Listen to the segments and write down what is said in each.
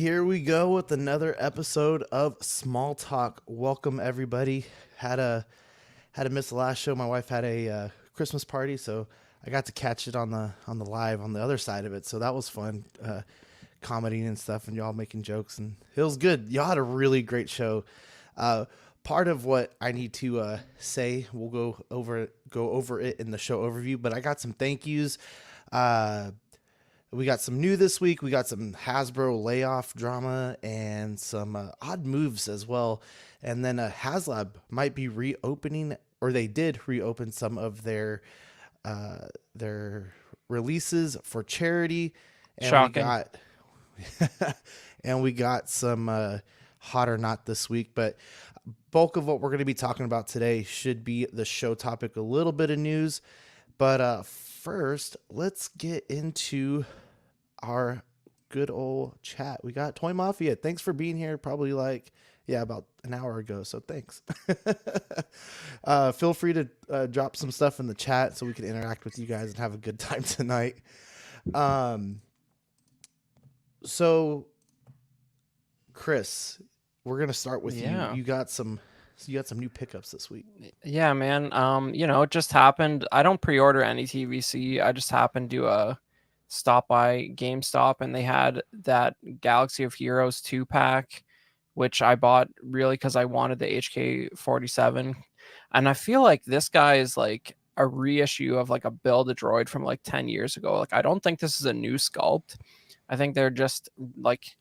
here we go with another episode of Small Talk. Welcome everybody. Had to miss the last show. My wife had a Christmas party, so I got to catch it on the live on the other side of it. So that was fun, commenting and stuff, and y'all making jokes, and it was good. Y'all had a really great show. Part of what I need to say, we'll go over it in the show overview. But I got some thank yous. We got some new this week. We got some Hasbro layoff drama and some odd moves as well. And then HasLab might be reopening, or they did reopen some of their releases for charity. And Shocking. we got some hot or not this week. But bulk of what we're going to be talking about today should be the show topic, a little bit of news. But first, let's get into our good old chat. We got Toy Mafia. Thanks for being here. Probably about an hour ago. So thanks. Feel free to drop some stuff in the chat so we can interact with you guys and have a good time tonight. So Chris, we're going to start with you. You got some new pickups this week. Yeah, man. It just happened. I don't pre-order any TVC. I just happened to stop by GameStop, and they had that Galaxy of Heroes 2-pack, which I bought really because I wanted the HK-47. And I feel like this guy is like a reissue of like a Build-A-Droid from like 10 years ago. Like, I don't think this is a new sculpt. I think they're just like...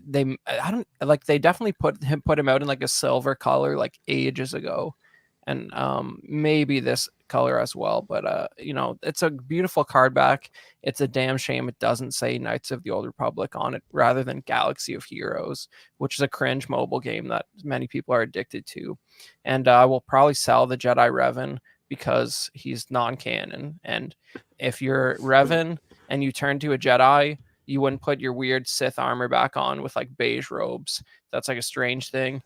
they definitely put him out in like a silver color like ages ago, and maybe this color as well, but it's a beautiful card back. It's a damn shame it doesn't say Knights of the Old Republic on it rather than Galaxy of Heroes, which is a cringe mobile game that many people are addicted to. And I will probably sell the Jedi Revan because he's non-canon, and if you're Revan and you turn to a Jedi, you wouldn't put your weird Sith armor back on with like beige robes. That's like a strange thing.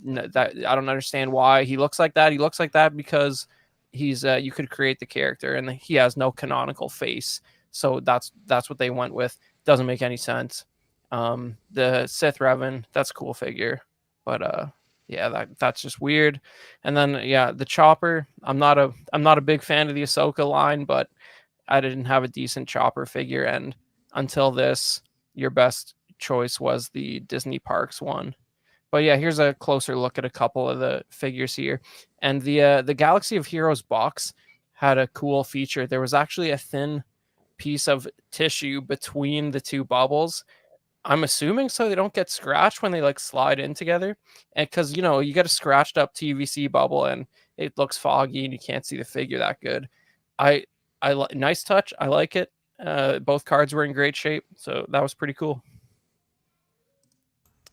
That I don't understand why he looks like that. He looks like that because he's you could create the character and he has no canonical face. So that's what they went with. Doesn't make any sense. The Sith Revan, that's a cool figure, but that's just weird. And then the Chopper. I'm not a big fan of the Ahsoka line, but I didn't have a decent Chopper figure, and until this, your best choice was the Disney Parks one. But yeah, here's a closer look at a couple of the figures here. And the Galaxy of Heroes box had a cool feature. There was actually a thin piece of tissue between the two bubbles. I'm assuming so they don't get scratched when they like slide in together. And because, you get a scratched up TVC bubble and it looks foggy and you can't see the figure that good. Nice touch. I like it. Both cards were in great shape, so that was pretty cool.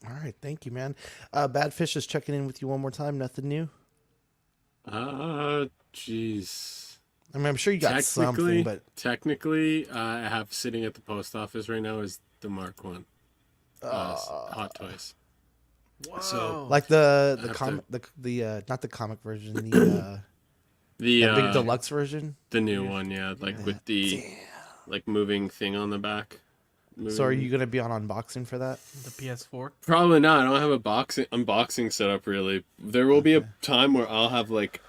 All right, thank you, man. Badfish is checking in with you one more time. Nothing new? Jeez. I mean, I'm sure you got something, but technically, I have sitting at the post office right now is the Mark 1 Hot Toys. Whoa. So, like the comic, not the comic version, the big deluxe version, the new one, with the like moving thing on the back. So are you going to be on unboxing for that? The PS4? Probably not. I don't have a unboxing set up really. There will be a time where I'll have like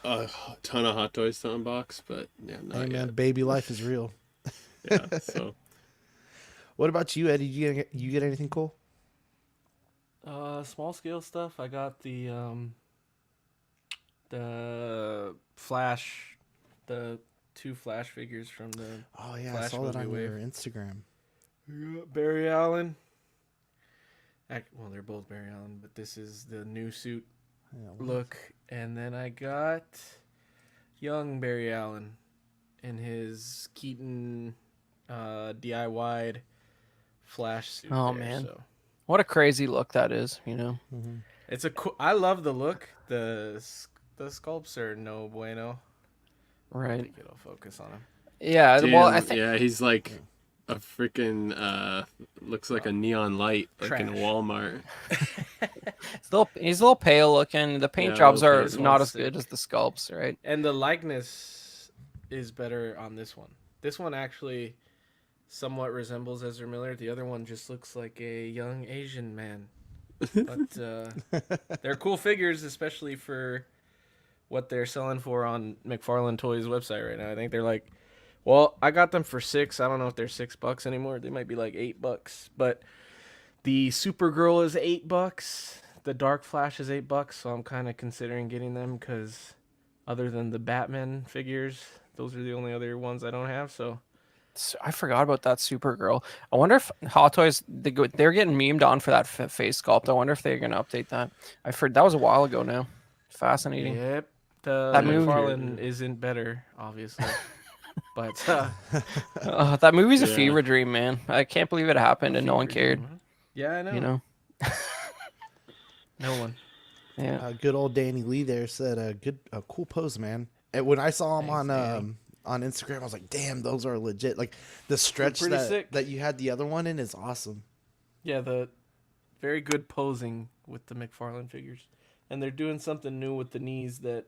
a ton of Hot Toys to unbox, but not yet. Man, baby life is real. Yeah, so. What about you, Eddie? You get anything cool? Small scale stuff. I got the Flash, the 2 Flash figures from the Flash I saw that on your Instagram. Barry Allen. Well, they're both Barry Allen, but this is the new suit look. And then I got young Barry Allen in his Keaton DIY'd Flash suit. Oh man, what a crazy look that is! Mm-hmm. It's I love the look. The sculpts are no bueno. Right. I think it'll focus on him. Yeah. Dude, well, I think he's like a freaking looks like a neon light like in Walmart. he's a little pale looking. The paint jobs are not as good as the sculpts, right? And the likeness is better on this one. This one actually somewhat resembles Ezra Miller. The other one just looks like a young Asian man. But they're cool figures, especially for what they're selling for on McFarlane Toys website right now. I think they're like, well, I got them for $6. I don't know if they're $6 anymore. They might be like $8. But the Supergirl is $8. The Dark Flash is $8. So I'm kind of considering getting them because other than the Batman figures, those are the only other ones I don't have. So I forgot about that Supergirl. I wonder if Hot Toys they're getting memed on for that face sculpt. I wonder if they're gonna update that. I heard that was a while ago now. Fascinating. yep, the That movie- McFarlane isn't better, obviously. But That movie's a Yeah. fever dream, man. I can't believe it happened and no one cared. Yeah, I know. You know. No one. Yeah. Good old Danny Lee there said a cool pose, man. And when I saw him Thanks, on Instagram, I was like, damn, those are legit. Like the stretch pretty sick. that you had the other one in is awesome. Yeah, the very good posing with the McFarlane figures. And they're doing something new with the knees that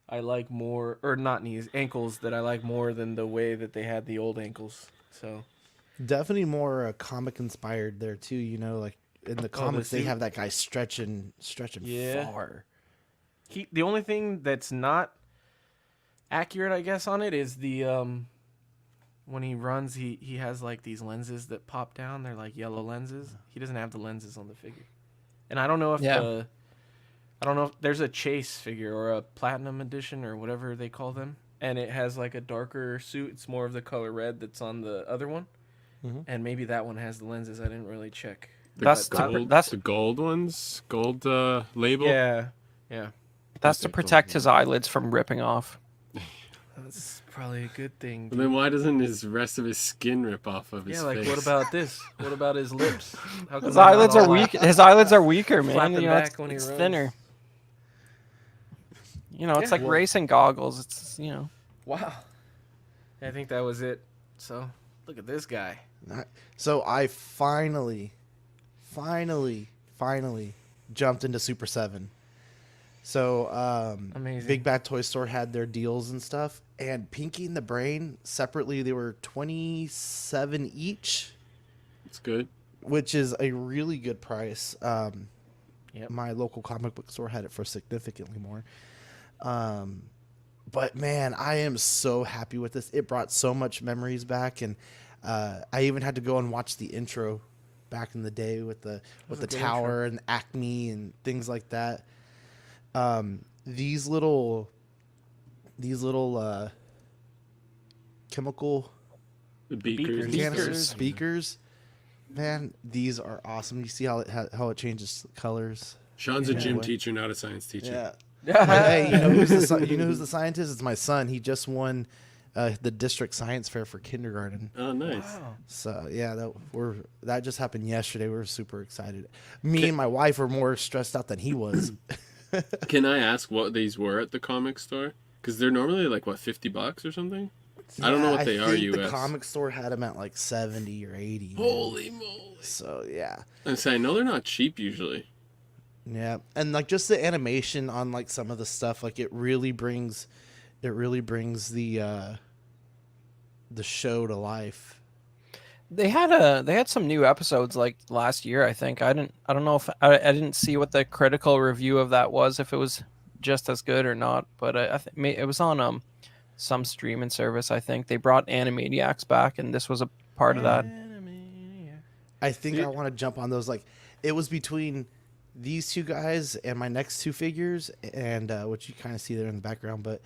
I like more, or not knees, ankles that I like more than the way that they had the old ankles. So Definitely more comic inspired there too. You know, like in the comics they suit? have that guy stretching Yeah. far. the only thing that's not accurate, I guess, on it is the when he runs, he has like these lenses that pop down. They're like yellow lenses. He doesn't have the lenses on the figure. And I don't know if there's a chase figure or a platinum edition or whatever they call them, and it has like a darker suit. It's more of the color red that's on the other one, and maybe that one has the lenses. I didn't really check. That's The gold ones, gold label. Yeah, that's to protect his eyelids from ripping off. that's probably a good thing. And then why doesn't his rest of his skin rip off of his Yeah, like face? what about this? What about his lips? How come His they're not eyelids all are weak. His eyelids are weaker, man. Flapping You know, back it's, when he it's runs. thinner. You know, it's Yeah. like racing goggles. It's Wow. I think that was it. So look at this guy. So I finally jumped into Super 7. So Amazing. Big Bad Toy Store had their deals and stuff, and Pinky and the Brain separately they were $27 each, It's good. which is a really good price. Yep. My local comic book store had it for significantly more. But man, I am so happy with this. It brought so much memories back, and I even had to go and watch the intro back in the day with the was a good tower and Acme and things like that. These little chemical The beakers. Beakers. speakers, man, these are awesome. You see how it changes colors. Sean's a Yeah. gym teacher, not a science teacher. Yeah. Hey, you know who's the scientist? It's my son. He just won the district science fair for kindergarten. Oh, nice. Wow. So yeah, that just happened yesterday. We were super excited. Me and my wife were more stressed out than he was. Can I ask what these were at the comic store? Because they're normally like what, $50 or something. I don't know what they are. I think the US. comic store had them at like 70 or 80. man. Holy moly! So yeah. I say I know they're not cheap usually. Yeah, and like just the animation on like some of the stuff, like it really brings the show to life. they had some new episodes like last year. I think I don't know if I didn't see what the critical review of that was, if it was just as good or not. But I think it was on some streaming service. I think they brought Animaniacs back, and this was a part of that. I think I want to jump on those. Like it was between these two guys and my next two figures, and which you kind of see there in the background, but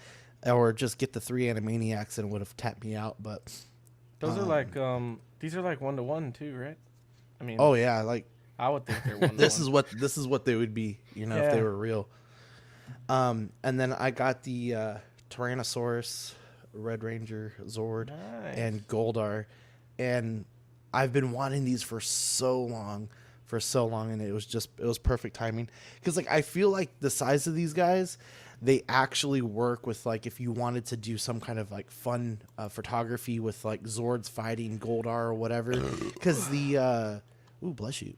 or just get the 3 Animaniacs and it would have tapped me out. But Those are like these are like 1-to-1 too, right? I mean, oh yeah, like I would think they're 1-to-1. this is what they would be, you know, if they Yeah. were real. And then I got the Tyrannosaurus, Red Ranger, Zord, Nice. and Goldar, and I've been wanting these for so long, and it was perfect timing, because like I feel like the size of these guys, they actually work with like if you wanted to do some kind of like fun photography with like Zords fighting Goldar or whatever, because the ooh, bless you.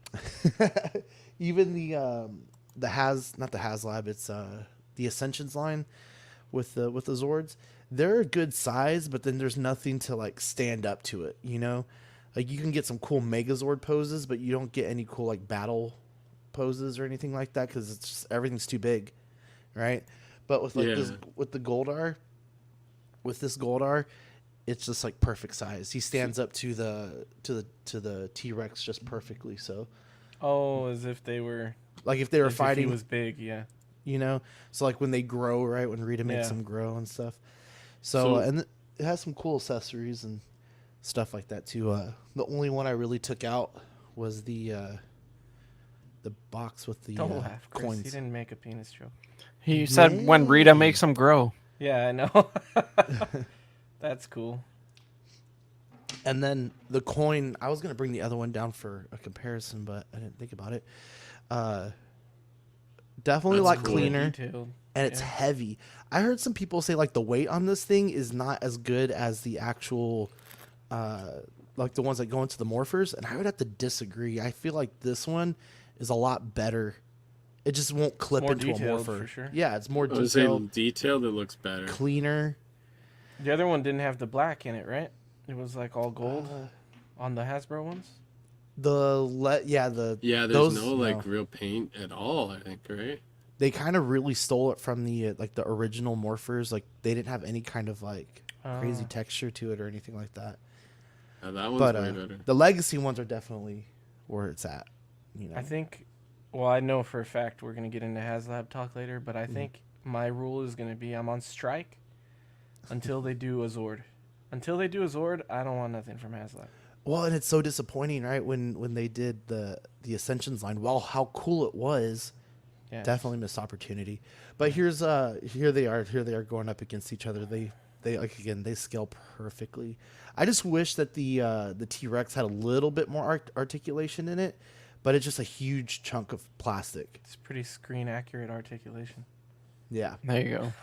Even not the HasLab, it's the Ascensions line with the Zords. they're a good size, but then there's nothing to like stand up to it, you know? Like you can get some cool Megazord poses, but you don't get any cool like battle poses or anything like that because it's just everything's too big, right? But with like this, with the Goldar, with this Goldar, it's just like perfect size. He stands up to the T-Rex just perfectly. So, as if they were like if they were as if fighting, he was big, yeah. you know. So like when they grow, right? When Rita makes them grow and stuff. So, and it has some cool accessories and stuff like that too. The only one I really took out was the box with the Don't laugh, Chris. coins. He didn't make a penis joke. He said when Rita makes them grow. Yeah, I know. That's cool. And then the coin, I was gonna bring the other one down for a comparison, but I didn't think about it. Definitely That's like cool. cleaner, Detailed. and it's heavy. I heard some people say like the weight on this thing is not as good as the actual, like the ones that go into the morphers, and I would have to disagree. I feel like this one is a lot better. It just won't clip more into a detailed, morpher. for sure. Yeah, it's more I was saying detailed, detailed. It looks better. cleaner. The other one didn't have the black in it, right? It was like all gold on the Hasbro ones. Yeah, There's those, no like real paint at all. I think, right? they kind of really stole it from the like the original morphers. Like they didn't have any kind of like crazy texture to it or anything like that. That one's But way better. the legacy ones are definitely where it's at. You know, I think. Well, I know for a fact we're gonna get into HasLab talk later, but I think my rule is gonna be I'm on strike until they do a Zord. Until they do a Zord, I don't want nothing from HasLab. well, and it's so disappointing, right? When they did the Ascensions line, well, how cool it was. Yeah. Definitely missed opportunity. But here they are going up against each other. They like again they scale perfectly. I just wish that the T-Rex had a little bit more articulation in it, but it's just a huge chunk of plastic. It's pretty screen accurate articulation. Yeah. There you go.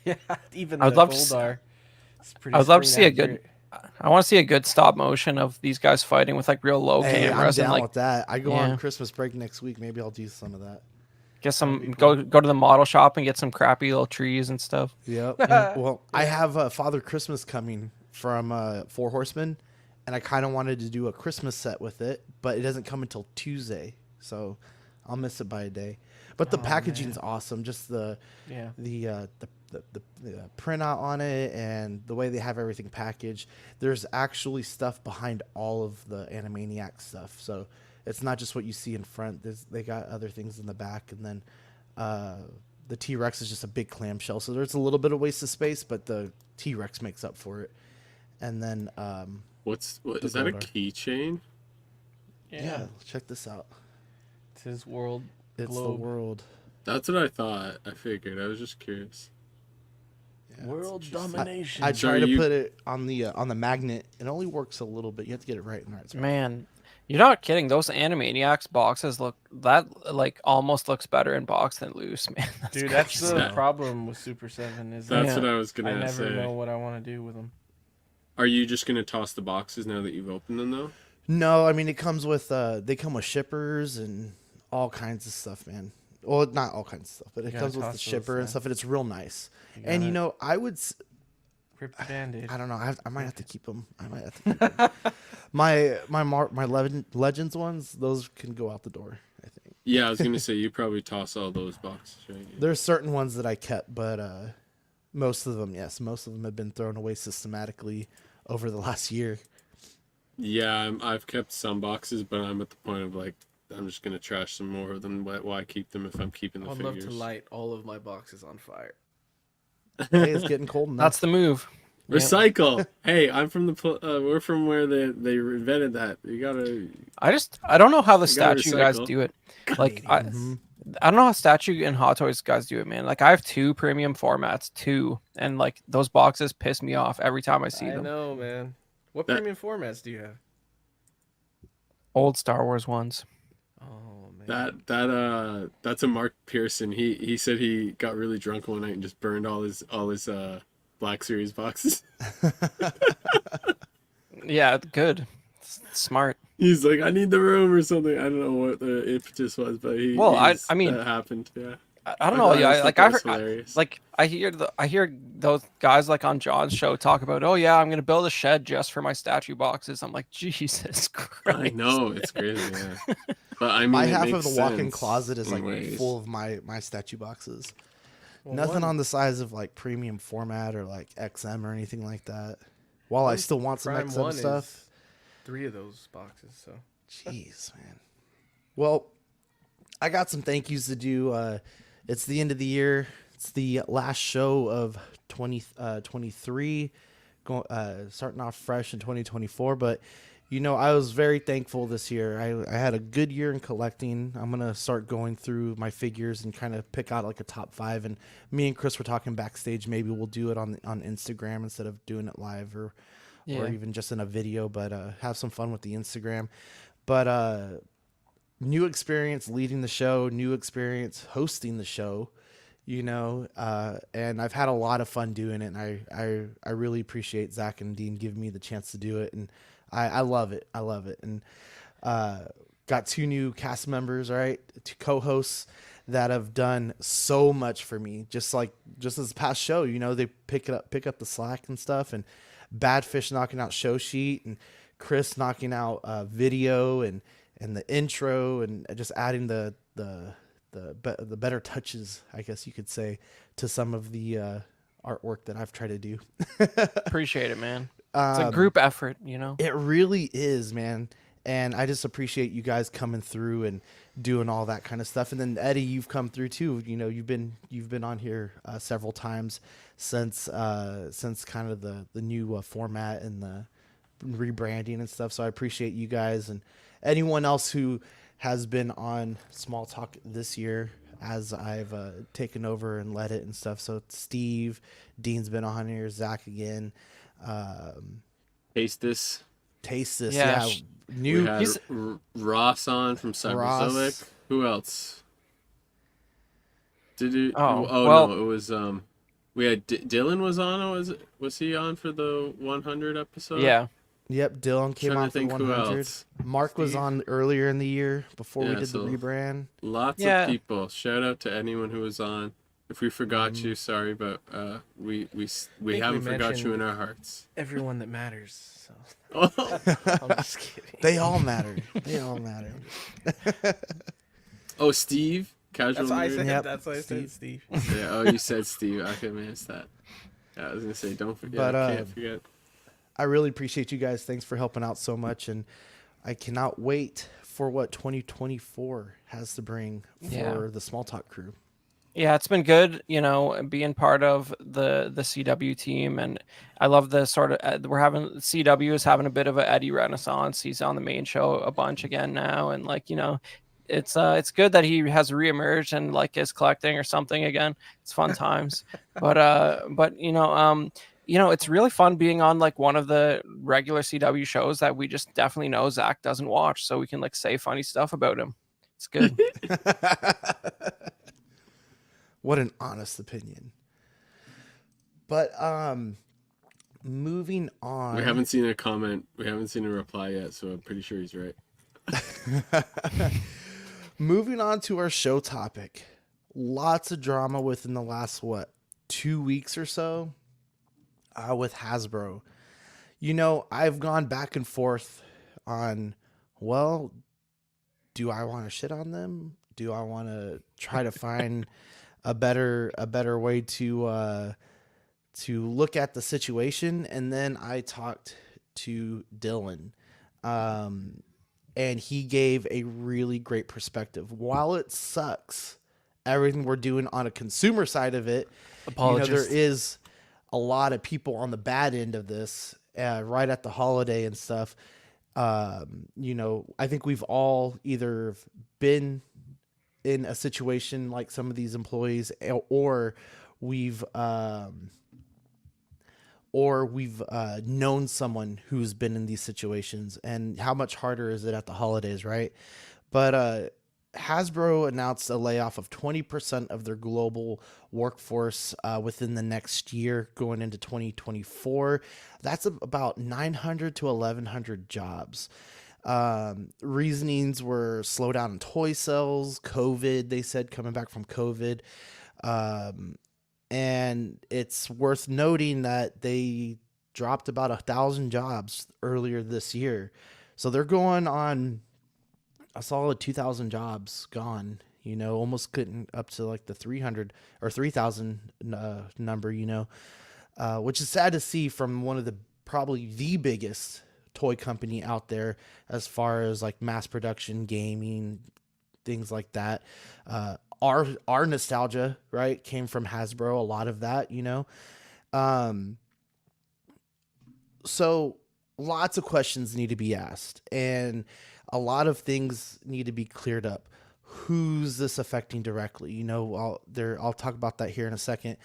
Yeah, even I'd the love Goldar. I would love to see screen a good. accurate. I want to see a good stop motion of these guys fighting with like real low Hey, I'm cameras down and like with that. I go yeah. on Christmas break next week. Maybe I'll do some of that. get some go to the model shop and get some crappy little trees and stuff. Yep. Well, I have Father Christmas coming from Four Horsemen, and I kind of wanted to do a Christmas set with it, but it doesn't come until Tuesday, so I'll miss it by a day. But the packaging's awesome. Just the printout on it and the way they have everything packaged. There's actually stuff behind all of the Animaniac stuff, so it's not just what you see in front. They got other things in the back, and then the T-Rex is just a big clamshell, so there's a little bit of waste of space, but the T-Rex makes up for it. And then What is that a Goldar. keychain? yeah, check this out. It's his world. It's globe. the world. That's what I thought. I figured. I was just curious. Yeah, World it's domination. I So try to you- put it on the magnet. It only works a little bit. You have to get it right in the right spot. Man, you're not kidding. Those Animaniacs boxes like almost looks better in box than loose, man. Dude, that's crazy. the Yeah. problem with Super 7 is That's Yeah. what I was I gonna never say. know what I want to do with them. Are you just gonna toss the boxes now that you've opened them though? No, I mean it comes with they come with shippers and all kinds of stuff, man. Well, not all kinds of stuff, but it gotta comes with the toss those, shipper and man. stuff, and it's real nice. You And you gotta know, I would. rip the Band-Aid. I don't know. I might have to keep them. I might have to keep them. my Legends ones, those can go out the door. I think Yeah, I was gonna say you probably toss all those boxes, right? there's certain ones that I kept, but most of them, yes, most of them have been thrown away systematically over the last year. Yeah, I've kept some boxes, but I'm at the point of like I'm just gonna trash some more of them. Why keep them if I'm keeping the I'd figures? love to light all of my boxes on fire. Hey, it's getting cold enough. That's the move. Yeah. Recycle. Hey, I'm from we're from where they invented that. You gotta. I don't know how the You gotta statue guys recycle. do it. Like I don't know how statue and Hot Toys guys do it, man. Like I have 2 premium formats, and like those boxes piss me off every time I see I them. know, man. What That- premium formats do you have? Old Star Wars ones. Oh man. That's a Mark Pearson. He said he got really drunk one night and just burned all his Black Series boxes. Yeah, good. Smart. He's like, I need the room or something. I don't know what the impetus was, but Well, I mean- that happened. Yeah. I don't I know. thought Yeah, that I was heard, hilarious. I hear those guys like on John's show talk about, oh yeah, I'm gonna build a shed just for my statue boxes. I'm like, Jesus Christ. I know, it's crazy, yeah. But I My mean, it half makes of the walk-in sense closet is in like ways. full of my statue boxes. Well, Nothing one- on the size of like premium format or like XM or anything like that. While I one still want some Prime XM one stuff. is 3 of those boxes. So Jeez, man. Well, I got some thank yous to do. It's the end of the year. It's the last show of 2023, starting off fresh in 2024. But, I was very thankful this year. I had a good year in collecting. I'm going to start going through my figures and kind of pick out like a top 5. And me and Chris were talking backstage. Maybe we'll do it on Instagram instead of doing it live or even just in a video, but have some fun with the Instagram. But new experience leading the show, new experience hosting the show, and I've had a lot of fun doing it. And I really appreciate Zach and Dean giving me the chance to do it. And I love it. I love it. And got 2 new cast members, right? 2 co-hosts that have done so much for me. Just this past show, they pick up the slack and stuff, and Bad Fish knocking out show sheet, and Chris knocking out video and the intro, and just adding the better touches, I guess you could say, to some of the artwork that I've tried to do. Appreciate it, man. It's a group effort, It really is, man. And I just appreciate you guys coming through and doing all that kind of stuff. And then Eddie, you've come through too. You've been on here several times since kind of the new format and the rebranding and stuff. So I appreciate you guys and anyone else who has been on Small Talk this year as I've taken over and led it and stuff. So Steve, Dean's been on here, Zach again. Taste this. Yeah. We had Ross on from Cyberzoic. Who else? Did it? No, it was we had Dylan was on. Was he on for the 100 episode? Yeah. Yep, Dylan came on for 100. Mark was on earlier in the year before we did the rebrand. Lots of people. Shout out to anyone who was on. If we forgot you, sorry, but we haven't forgot you in our hearts. everyone that matters. So I'm just kidding. They all matter. Oh, Steve, casual. That's why I nerd. said. Yep, That's why I said Steve. Yeah. Oh, you said Steve. I could miss that. Yeah, I was gonna say don't forget. But, Can't forget. I really appreciate you guys. Thanks for helping out so much, and I cannot wait for what 2024 has to bring for the Small Talk crew. Yeah, it's been good, being part of the CW team, and I love the sort of CW is having a bit of an Eddie renaissance. He's on the main show a bunch again now, and it's good that he has reemerged and is collecting or something again. It's fun times, but it's really fun being on one of the regular CW shows that we just definitely know Zach doesn't watch, so we can say funny stuff about him. It's good. What an honest opinion. But moving on. We haven't seen a comment. We haven't seen a reply yet, so I'm pretty sure he's right. Moving on to our show topic. Lots of drama within the last 2 weeks or so with Hasbro. I've gone back and forth on, do I want to shit on them? Do I want to try to find a better way to look at the situation? And then I talked to Dylan, and he gave a really great perspective. While it sucks, everything we're doing on a consumer side of it, there is a lot of people on the bad end of this, right at the holiday and stuff. I think we've all either been in a situation like some of these employees, or we've known someone who's been in these situations, and how much harder is it at the holidays, right? But Hasbro announced a layoff of 20% of their global workforce within the next year going into 2024. That's about 900 to 1,100 jobs. Reasonings were slowdown in toy sales, COVID, they said, coming back from COVID. And it's worth noting that they dropped about 1,000 jobs earlier this year. So they're going on a solid 2,000 jobs gone, almost getting up to like the 300 or 3,000 number, which is sad to see from one of the probably the biggest toy company out there as far as like mass production, gaming, things like that. Our nostalgia, right, came from Hasbro. A lot of that, Um, so lots of questions need to be asked, and a lot of things need to be cleared up. Who's this affecting directly? I'll talk about that here in a second.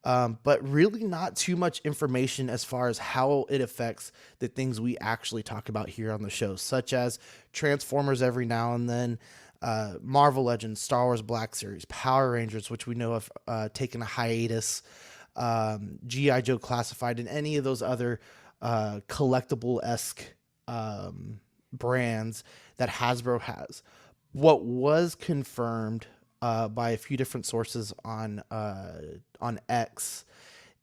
But really not too much information as far as how it affects the things we actually talk about here on the show, such as Transformers every now and then, Marvel Legends, Star Wars Black Series, Power Rangers, which we know have taken a hiatus, G.I. Joe Classified, and any of those other collectible-esque brands that Hasbro has. What was confirmed by a few different sources on X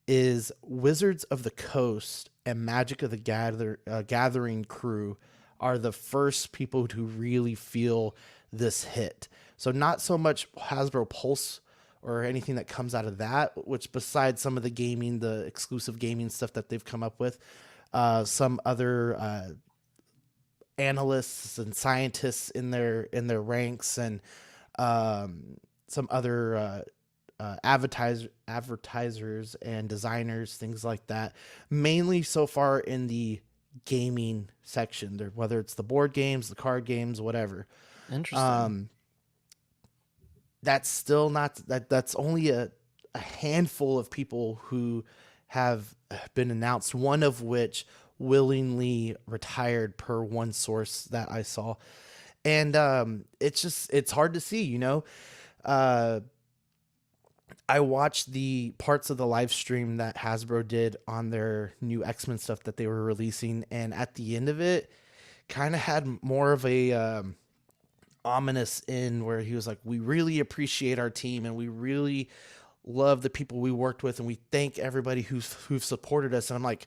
is Wizards of the Coast and Magic of the Gathering crew are the first people to really feel this hit. So not so much Hasbro Pulse or anything that comes out of that, which besides some of the gaming, the exclusive gaming stuff that they've come up with, some other analysts and scientists in their ranks, and some other advertisers and designers, things like that, mainly so far in the gaming section there, whether it's the board games, the card games, whatever. Interesting. That's still not that's only a handful of people who have been announced, one of which willingly retired per one source that I saw. And it's hard to see, I watched the parts of the live stream that Hasbro did on their new X-Men stuff that they were releasing, and at the end of it kind of had more of a ominous end where he was like, we really appreciate our team and we really love the people we worked with and we thank everybody who've supported us. And I'm like,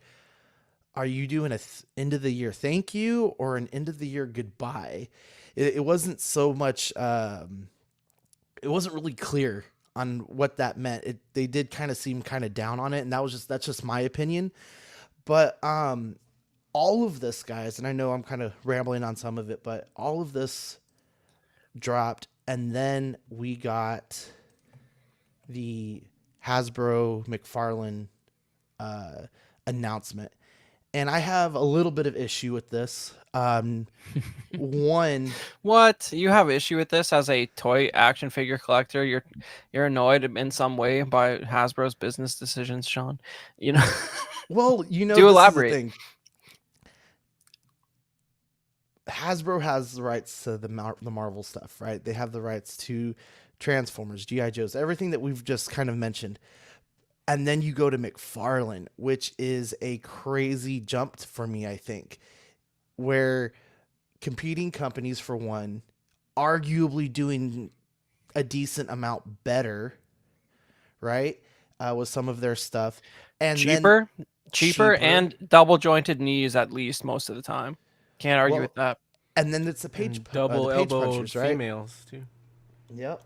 are you doing a end of the year thank you or an end of the year goodbye? It wasn't so much, it wasn't really clear on what that meant. They did kind of seem kind of down on it, and that's just my opinion. But all of this, guys, and I know I'm kind of rambling on some of it, but all of this dropped, and then we got the Hasbro McFarlane announcement. And I have a little bit of issue with this. One, What? You have issue with this as a toy action figure collector? You're annoyed in some way by Hasbro's business decisions, Sean. well, Do this elaborate. is the thing. Hasbro has the rights to the Marvel stuff, right? They have the rights to Transformers, G.I. Joes, everything that we've just kind of mentioned. And then you go to McFarlane, which is a crazy jump for me, I think, where competing companies, for one, arguably doing a decent amount better, right, with some of their stuff. And cheaper, then cheaper, and double jointed knees at least most of the time. Can't argue with that. And then it's the page double the page elbowed punchers, right? females too. Yep.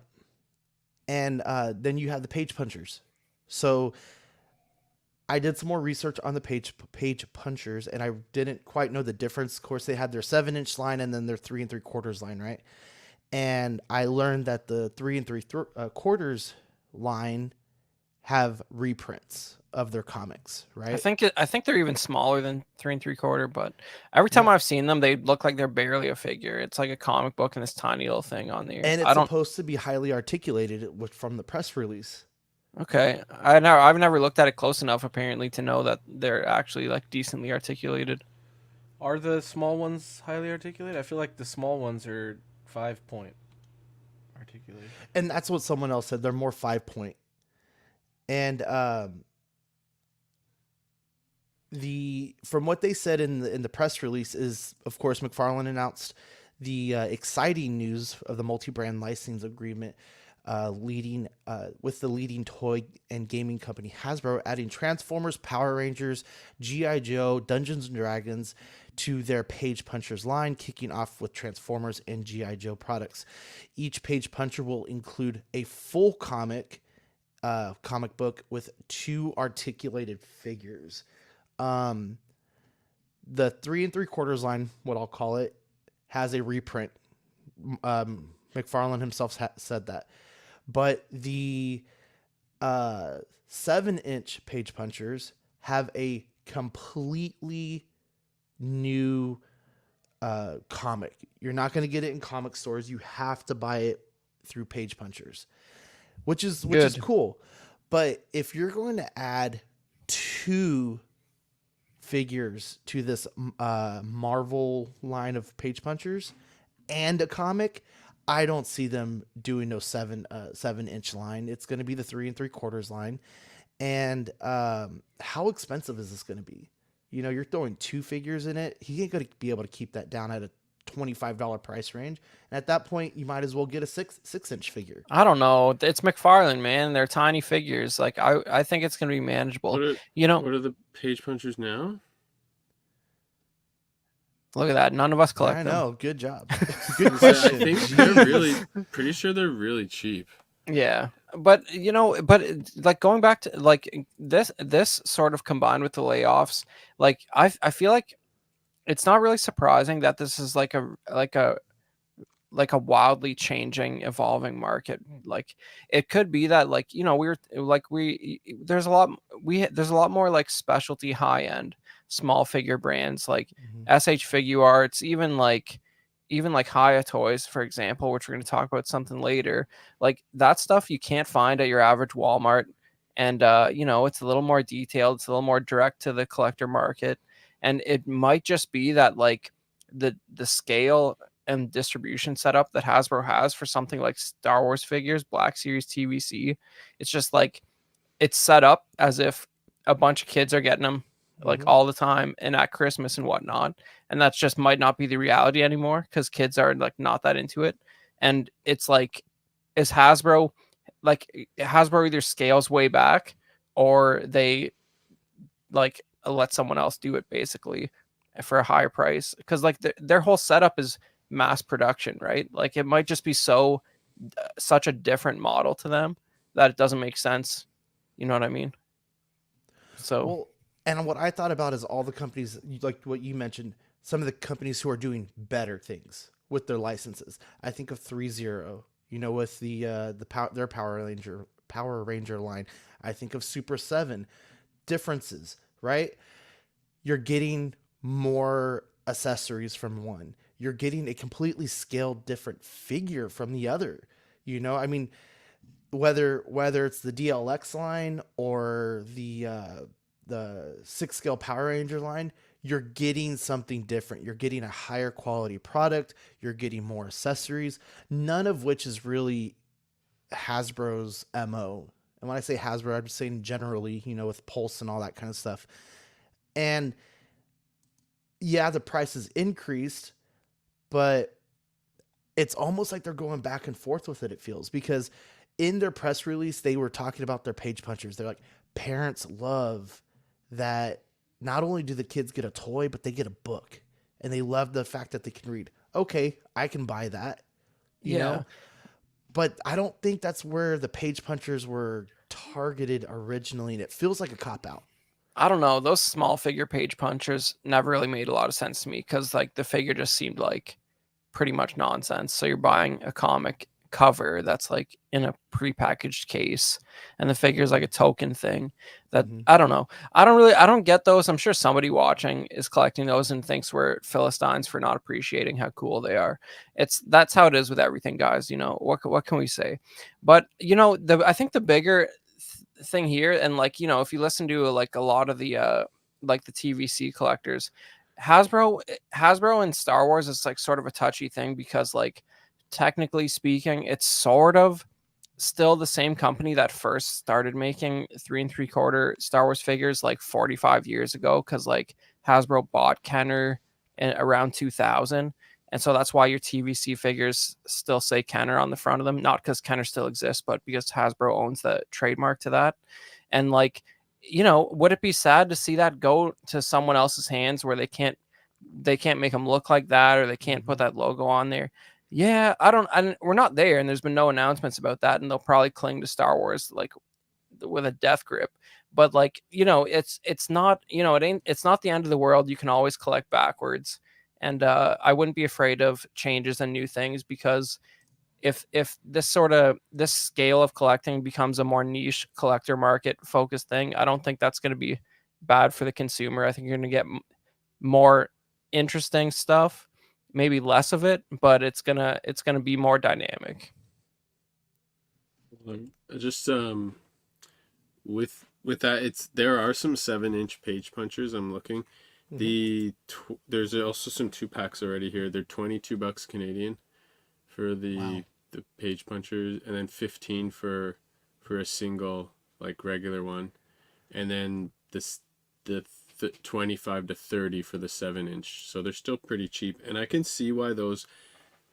And then you have the page punchers. So I did some more research on the page punchers, and I didn't quite know the difference. Of course, they had their 7-inch line and then their 3 3/4 line, right? And I learned that the 3 3/4 line have reprints of their comics, right? I think they're even smaller than 3 3/4, but every time I've seen them, they look like they're barely a figure. It's like a comic book and this tiny little thing on there. And it's supposed to be highly articulated from the press release. Okay, I've never looked at it close enough apparently to know that they're actually like decently articulated. Are the small ones highly articulated? I feel like the small ones are 5-point articulated. And that's what someone else said. They're more 5-point. And from what they said in the press release is, of course, McFarlane announced the exciting news of the multi-brand licensing agreement leading with the leading toy and gaming company Hasbro, adding Transformers, Power Rangers, G.I. Joe, Dungeons and Dragons to their Page Punchers line, kicking off with Transformers and G.I. Joe products. Each Page Puncher will include a full comic book with 2 articulated figures. The 3 3/4 line, what I'll call it, has a reprint. McFarlane himself said that. But the 7-inch Page Punchers have a completely new comic. You're not going to get it in comic stores. You have to buy it through Page Punchers, which is cool. But if you're going to add 2 figures to this Marvel line of Page Punchers and a comic, I don't see them doing no 7-inch line. It's going to be the 3 3/4 line. And how expensive is this going to be? You know, you're throwing 2 figures in it. He ain't going to be able to keep that down at a $25 price range. And at that point, you might as well get a 6-inch figure. I don't know. It's McFarlane, man. They're tiny figures. Like I think it's going to be manageable. What are the Page Punchers now? Look at that. None of us collect them. I know. Good job. Good question. I think they're pretty sure they're really cheap. Yeah. But like going back to like this sort of combined with the layoffs, like I feel like it's not really surprising that this is like a wildly changing, evolving market. Like it could be that there's a lot more like specialty high end small figure brands like SH Figure Arts, even like Haya Toys, for example, which we're going to talk about something later. Like that stuff you can't find at your average Walmart. And, it's a little more detailed. It's a little more direct to the collector market. And it might just be that like the scale and distribution setup that Hasbro has for something like Star Wars figures, Black Series TVC, it's just like it's set up as if a bunch of kids are getting them like all the time and at Christmas and whatnot. And that's just might not be the reality anymore because kids are like not that into it. And it's like, is Hasbro either scales way back or they like let someone else do it basically for a higher price? Because like their whole setup is mass production, right? Like it might just be such a different model to them that it doesn't make sense. You know what I mean? So, well, and what I thought about is all the companies, like what you mentioned, some of the companies who are doing better things with their licenses. I think of 3-0, with their Power Ranger line. I think of Super 7. Differences, right? You're getting more accessories from one. You're getting a completely scaled different figure from the other. I mean, whether it's the DLX line or the 6-scale Power Ranger line, you're getting something different. You're getting a higher quality product. You're getting more accessories, none of which is really Hasbro's MO. And when I say Hasbro, I'm just saying generally, with Pulse and all that kind of stuff. And yeah, the price has increased, but it's almost like they're going back and forth with it, it feels, because in their press release, they were talking about their Page Punchers. They're like, parents love that not only do the kids get a toy, but they get a book. And they love the fact that they can read. Okay, I can buy that. You know? But I don't think that's where the Page Punchers were targeted originally, and it feels like a cop-out. I don't know. Those small figure Page Punchers never really made a lot of sense to me because like the figure just seemed like pretty much nonsense. So you're buying a comic cover that's like in a prepackaged case and the figure is like a token thing that I don't know. I don't get those. I'm sure somebody watching is collecting those and thinks we're Philistines for not appreciating how cool they are. That's how it is with everything, guys. What can we say? But I think the bigger thing here, and like if you listen to like a lot of the like the TVC collectors, Hasbro and Star Wars is like sort of a touchy thing because like technically speaking, it's sort of still the same company that first started making 3 3/4 Star Wars figures like 45 years ago, because like Hasbro bought Kenner in around 2000. And so that's why your TVC figures still say Kenner on the front of them, not because Kenner still exists, but because Hasbro owns the trademark to that. And like, would it be sad to see that go to someone else's hands where they can't make them look like that, or they can't put that logo on there? Yeah, we're not there, and there's been no announcements about that, and they'll probably cling to Star Wars like with a death grip. But like, it's not, it's not the end of the world. You can always collect backwards. And I wouldn't be afraid of changes and new things, because if this scale of collecting becomes a more niche collector market focused thing, I don't think that's going to be bad for the consumer. I think you're going to get more interesting stuff, maybe less of it, but it's gonna be more dynamic. Just with that, there are some 7-inch page punchers. I'm looking. There's also some 2-packs already here. They're $22 Canadian for the page punchers, and then 15 for a single like regular one, and then the 25 to 30 for the 7-inch. So they're still pretty cheap, and I can see why those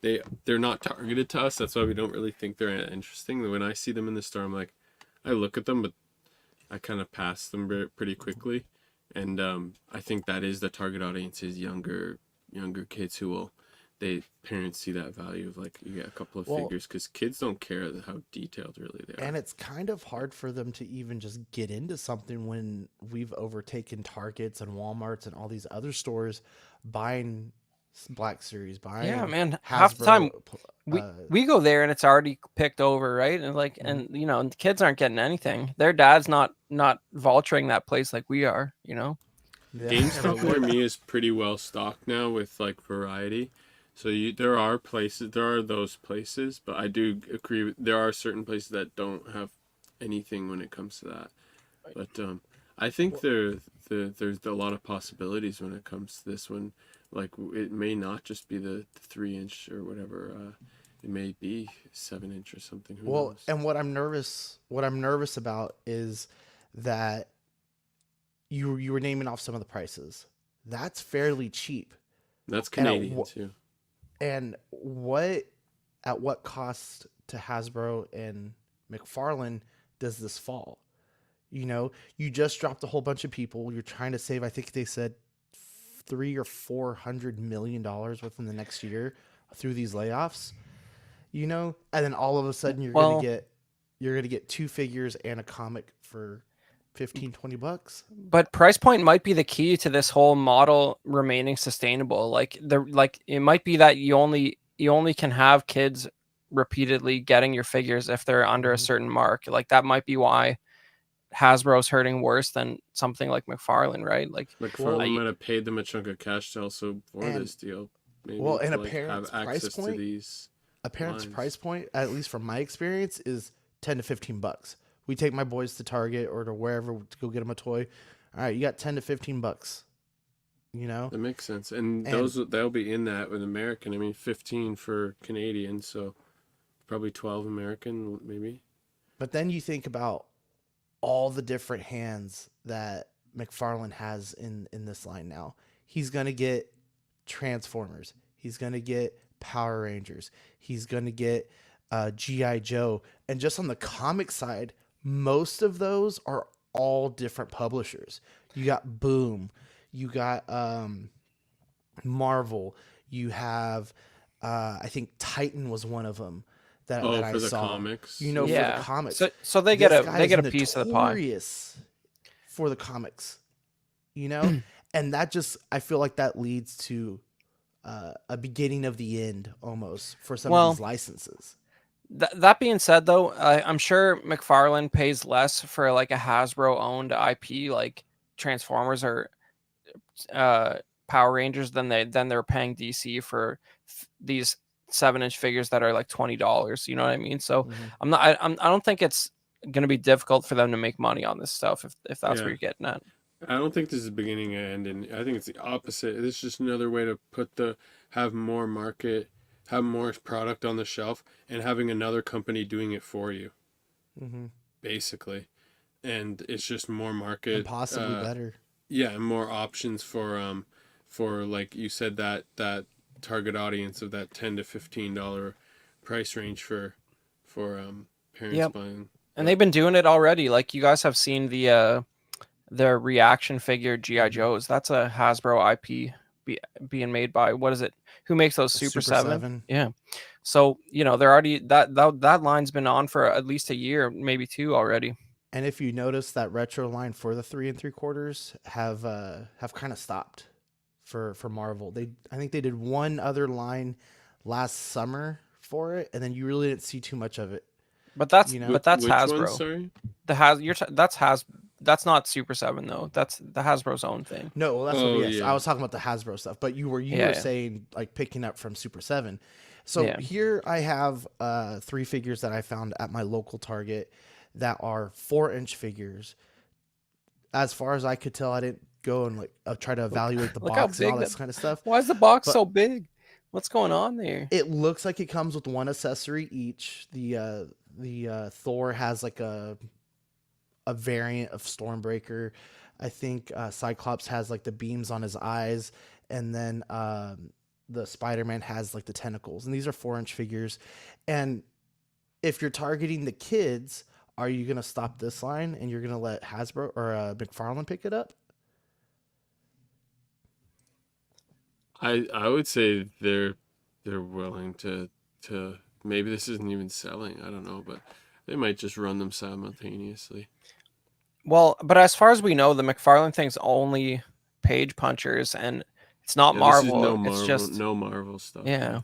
they're not targeted to us. That's why we don't really think they're interesting. When I see them in the store, I'm like, I look at them, but I kind of pass them pretty quickly. And I think that is the target audience, is younger kids who will, parents see that value of like, you get a couple of figures, because kids don't care how detailed really they are. And it's kind of hard for them to even just get into something when we've overtaken Targets and Walmarts and all these other stores buying Black Series, buying man, Hasbro, half the time we go there and it's already picked over, right? And like, and the kids aren't getting anything. Their dad's not vulturing that place like we are, Yeah. GameStop near me is pretty well stocked now with like variety. So there are those places, but I do agree there are certain places that don't have anything when it comes to that. But I think there's a lot of possibilities when it comes to this one. Like, it may not just be the 3-inch or whatever. It may be 7-inch or something. Who knows? And what I'm nervous about is that you were naming off some of the prices. That's fairly cheap. That's Canadian too. And at what cost to Hasbro and McFarlane does this fall? You just dropped a whole bunch of people. You're trying to save, I think they said $300 or $400 million within the next year through these layoffs. And then all of a sudden you're gonna get 2 figures and a comic for $15-$20. But price point might be the key to this whole model remaining sustainable. Like it might be that you only can have kids repeatedly getting your figures if they're under a certain mark. Like, that might be why Hasbro's hurting worse than something like McFarlane, right? Like, McFarlane might have paid them a chunk of cash to also for this deal. Maybe and to, a parent's have price access point, to these a parent's lines. price point, at least from my experience, is $10 to $15. We take my boys to Target or to wherever to go get them a toy. All right, you got $10 to $15. That makes sense, and they'll be in that with American. I mean, 15 for Canadian, so probably 12 American, maybe. But then you think about all the different hands that McFarlane has in this line now. He's gonna get Transformers. He's gonna get Power Rangers. He's gonna get G.I. Joe. And just on the comic side, most of those are all different publishers. You got Boom. You got Marvel. You have I think Titan was one of them that I for the saw. comics. For the comics. So they get a piece of the pie. Notorious for the comics. And that just, I feel like that leads to a beginning of the end almost for some of these licenses. That being said, though, I'm sure McFarlane pays less for like a Hasbro owned IP like Transformers or Power Rangers than they're paying DC for these 7-inch figures that are like $20. You know what I mean? So I don't think it's gonna be difficult for them to make money on this stuff if that's what you're getting at. I don't think this is beginning and end, and I think it's the opposite. It's just another way to have more market have more product on the shelf, and having another company doing it for you, basically. And it's just more market, And possibly better. Yeah, and more options for like you said, that target audience of that $10 to $15 price range for parents buying. And they've been doing it already. Like you guys have seen the reaction figure GI Joes. That's a Hasbro IP being made by, what is it? Who makes those? Super 7? Yeah. So they're already that line's been on for at least a year, maybe 2 already. And if you notice, that retro line for the 3 3/4 have kind of stopped for Marvel. I think they did one other line last summer for it, and then you really didn't see too much of it. But that's Which Hasbro. one, sorry? That's not Super 7 though. That's the Hasbro's own thing. No, well, that's I was talking about the Hasbro stuff, but you were saying like picking up from Super 7. So here I have 3 figures that I found at my local Target that are 4-inch figures. As far as I could tell, I didn't go and try to evaluate the box and all this kind of stuff. Why is the box so big? What's going on there? It looks like it comes with one accessory each. The Thor has like a variant of Stormbreaker. I think Cyclops has like the beams on his eyes, and then the Spider-Man has like the tentacles. And these are 4-inch figures. And if you're targeting the kids, are you gonna stop this line and you're gonna let Hasbro or McFarlane pick it up? I would say they're willing to maybe this isn't even selling. I don't know, but they might just run them simultaneously. Well, but as far as we know, the McFarlane thing's only page punchers, and it's not Marvel. It's just no Marvel stuff. Yeah.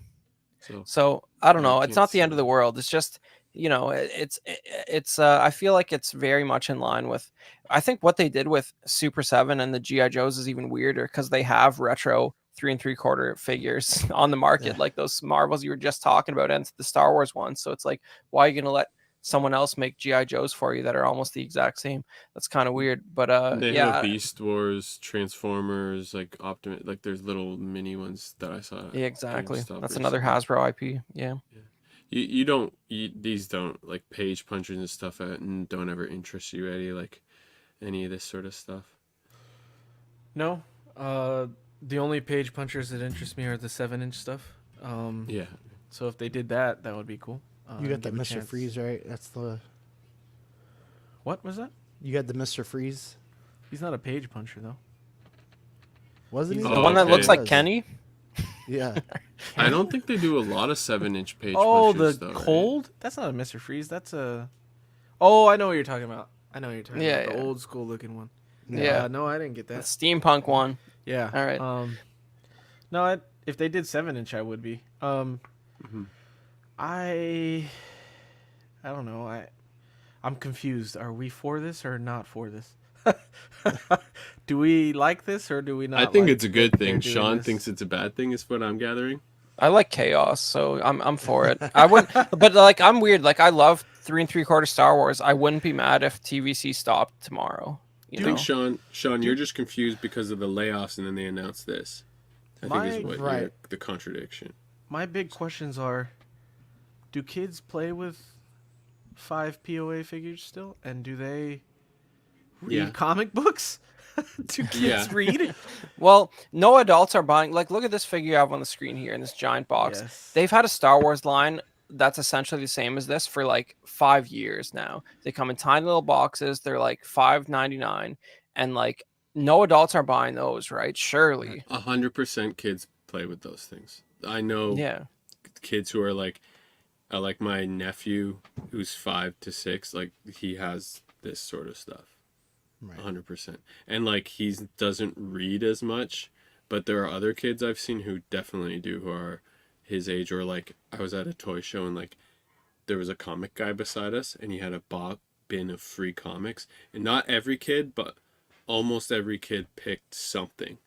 So I don't know. It's not the end of the world. It's just it's I feel like it's very much in line with. I think what they did with Super 7 and the GI Joes is even weirder because they have retro 3 3/4 figures on the market, like those Marvels you were just talking about, and the Star Wars ones. So it's like, why are you gonna let someone else make GI Joes for you that are almost the exact same? That's kind of weird. But they have Beast Wars, Transformers, like Optimus, like there's little mini ones that I saw. Yeah, exactly. That's another Hasbro IP. Yeah. These don't like page punchers and stuff and don't ever interest you, Eddie, like any of this sort of stuff. No. The only page punchers that interest me are the 7-inch stuff. Yeah. So if they did that, that would be cool. You got that Mr. Freeze, right? That's the. What was that? You got the Mr. Freeze. He's not a page puncher though. Wasn't he? The one that looks like Kenny? Yeah. I don't think they do a lot of 7-inch page punchers. punchers, The cold? Right? That's not a Mr. Freeze. That's a. Oh, I know what you're talking about. The old school looking one. Yeah. No, I didn't get that. The steampunk one. Yeah. All right. No, if they did 7-inch, I would be. I don't know. I'm confused. Are we for this or not for this? Do we like this or do we not? I think it's a good thing. Sean thinks it's a bad thing, is what I'm gathering. I like chaos, so I'm for it. I wouldn't, but like I'm weird. Like I love 3 3/4 Star Wars. I wouldn't be mad if TVC stopped tomorrow. Do you think, Sean, you're just confused because of the layoffs and then they announced this? I think is what the contradiction. My big questions are: do kids play with 5 POA figures still, and do they read comic books? Do kids read? Well, no adults are buying. Like, look at this figure you have on the screen here in this giant box. Yes. They've had a Star Wars line that's essentially the same as this for like 5 years now. They come in tiny little boxes. They're like $5.99, and like no adults are buying those, right? Surely 100% kids play with those things. I know kids who are like my nephew who's 5 to 6, like he has this sort of stuff. Right. 100%. And like he doesn't read as much, but there are other kids I've seen who definitely do, who are his age. Or like I was at a toy show and like there was a comic guy beside us and he had a bin of free comics, and not every kid, but almost every kid picked something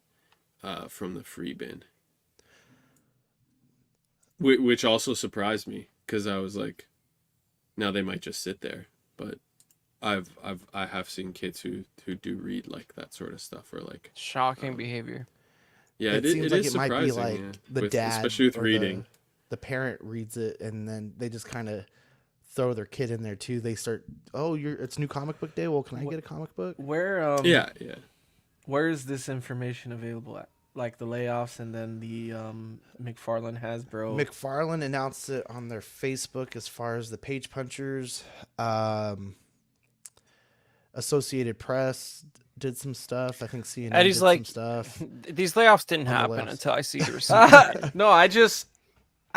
from the free bin, which also surprised me because I was like, now they might just sit there, but I have seen kids who do read like that sort of stuff, or like shocking behavior. Yeah, it seems it like is it might be surprising, like the dad, especially with reading. the parent reads it and then they just kind of throw their kid in there too. They start, oh, it's new comic book day. Well, can I get a comic book? Where Yeah. where is this information available at? Like the layoffs and then the McFarlane Hasbro. McFarlane announced it on their Facebook as far as the page punchers. Associated Press did some stuff. I think CNN Eddie's did like, some stuff. these layoffs didn't On the happen layoffs. until I see the receipt. No, I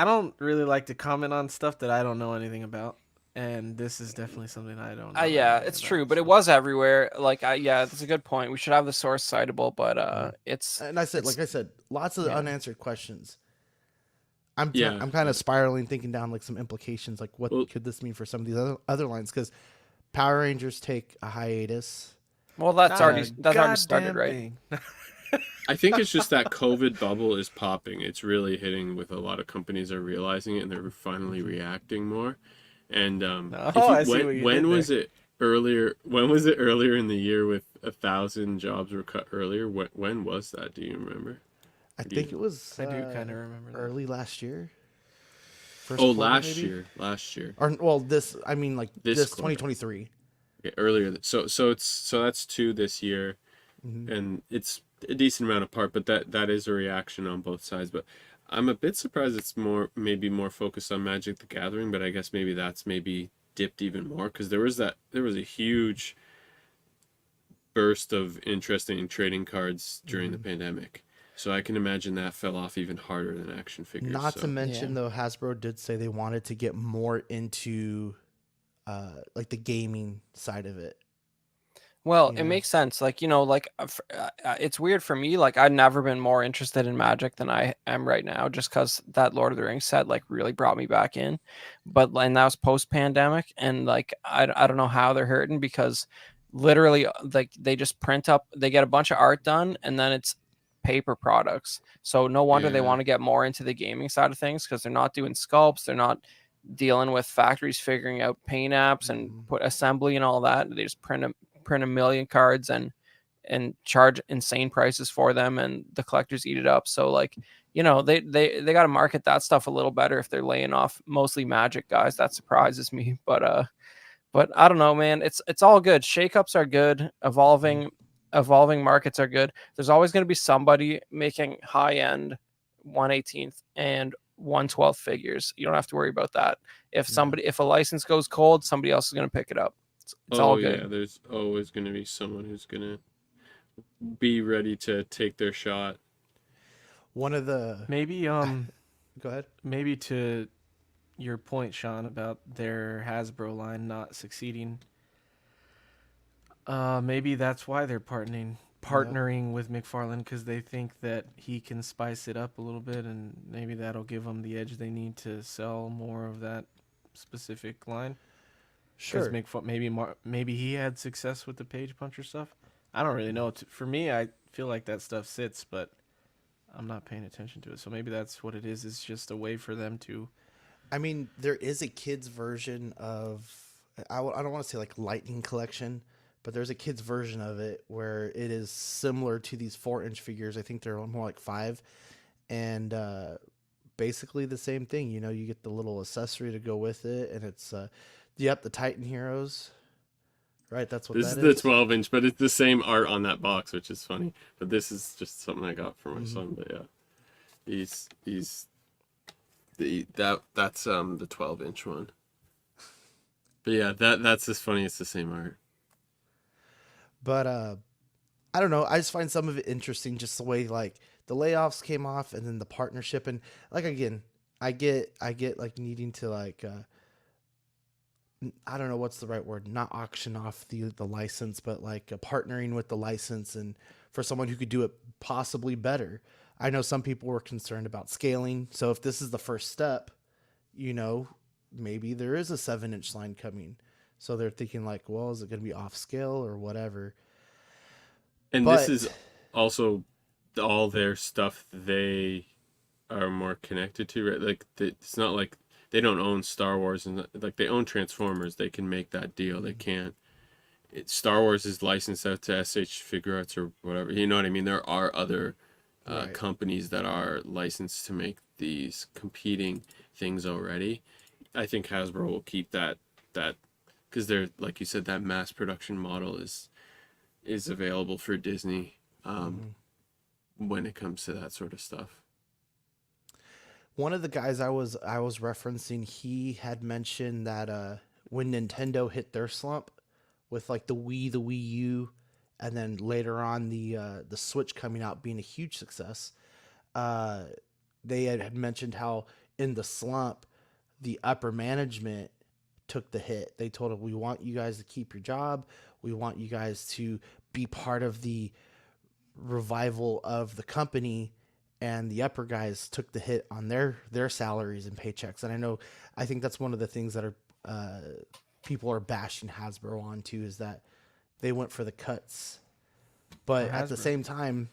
don't really like to comment on stuff that I don't know anything about, and this is definitely something I don't know. Yeah, anything it's about, true, but so. it was everywhere. Like, yeah, that's a good point. We should have the source citable, but it's And I said, like I said, lots of yeah. unanswered questions. I'm Yeah. kind of spiraling, thinking down like some implications, like what could this mean for some of these other lines? Because Power Rangers take a hiatus. well, that's already started, Goddamn right? thing. I think it's just that COVID bubble is popping. It's really hitting with a lot of companies are realizing it and they're finally reacting more. And I see what you when did was there. it earlier? When was it earlier in the year with 1,000 jobs were cut earlier? When was that? Do you remember? I think it was. I do kind of remember that. early last year. First Oh, quarter, last maybe? year. Last year. Or well, this. I mean, like this quarter. 2023. Okay, earlier. So that's 2 this year, and it's a decent amount apart. But that is a reaction on both sides. But I'm a bit surprised it's maybe more focused on Magic the Gathering. But I guess maybe that's dipped even more because there was a huge burst of interest in trading cards during the pandemic. So I can imagine that fell off even harder than action figures. Not so. to mention, though, Hasbro did say they wanted to get more into like the gaming side of it. Well, Yeah. it makes sense. Like, like it's weird for me. Like, I've never been more interested in Magic than I am right now, just because that Lord of the Rings set like really brought me back in. But and that was post pandemic, and like I don't know how they're hurting because literally like they just they get a bunch of art done, and then it's paper products. So no wonder they Yeah. want to get more into the gaming side of things because they're not doing sculpts, they're not dealing with factories figuring out paint apps and put assembly and all that. They just print a million cards and charge insane prices for them, and the collectors eat it up. So like, they got to market that stuff a little better if they're laying off mostly Magic guys. That surprises me, but I don't know, man. It's all good. Shakeups are good. Evolving markets are good. There's always going to be somebody making high end 1/18th and 1/12th figures. You don't have to worry about that. If a license goes cold, somebody else is going to pick it up. It's all good. Yeah, there's always going to be someone who's going to be ready to take their shot. One of the Maybe go ahead. maybe to your point, Sean, about their Hasbro line not succeeding. Maybe that's why they're partnering with McFarlane, because they think that he can spice it up a little bit, and maybe that'll give them the edge they need to sell more of that specific line. Sure. Maybe he had success with the page puncher stuff. I don't really know. For me, I feel like that stuff sits, but I'm not paying attention to it. So maybe that's what it is. It's just a way for them to. I mean, there is a kid's version of. I don't want to say like Lightning Collection, but there's a kid's version of it where it is similar to these 4-inch figures. I think they're more like 5, and basically the same thing. You get the little accessory to go with it, and it's the Titan Heroes. Right, that's what this that is. is. The 12-inch, but it's the same art on that box, which is funny. But this is just something I got for my son. But yeah, that's the 12-inch one. But yeah, that's just funny. It's the same art. But I don't know. I just find some of it interesting, just the way like the layoffs came off, and then the partnership, and like again, I get like needing to like I don't know what's the right word, not auction off the license, but like partnering with the license, and for someone who could do it possibly better. I know some people were concerned about scaling, so if this is the first step, maybe there is a 7-inch line coming. So they're thinking like, well, is it going to be off scale or whatever? And this is also all their stuff they are more connected to, right? Like it's not like they don't own Star Wars, and like they own Transformers. They can make that deal. They can't. Star Wars is licensed out to SH Figure Arts or whatever. You know what I mean? There are other Right. companies that are licensed to make these competing things already. I think Hasbro will keep that because they're, like you said, that mass production model is available for Disney when it comes to that sort of stuff. One of the guys I was referencing, he had mentioned that when Nintendo hit their slump with like the Wii U, and then later on the Switch coming out being a huge success, they had mentioned how in the slump, the upper management took the hit. They told him, "We want you guys to keep your job. We want you guys to be part of the revival of the company." And the upper guys took the hit on their salaries and paychecks. And I think that's one of the things that are people are bashing Hasbro on too, is that they went for the cuts, but at the Hasbro. same time,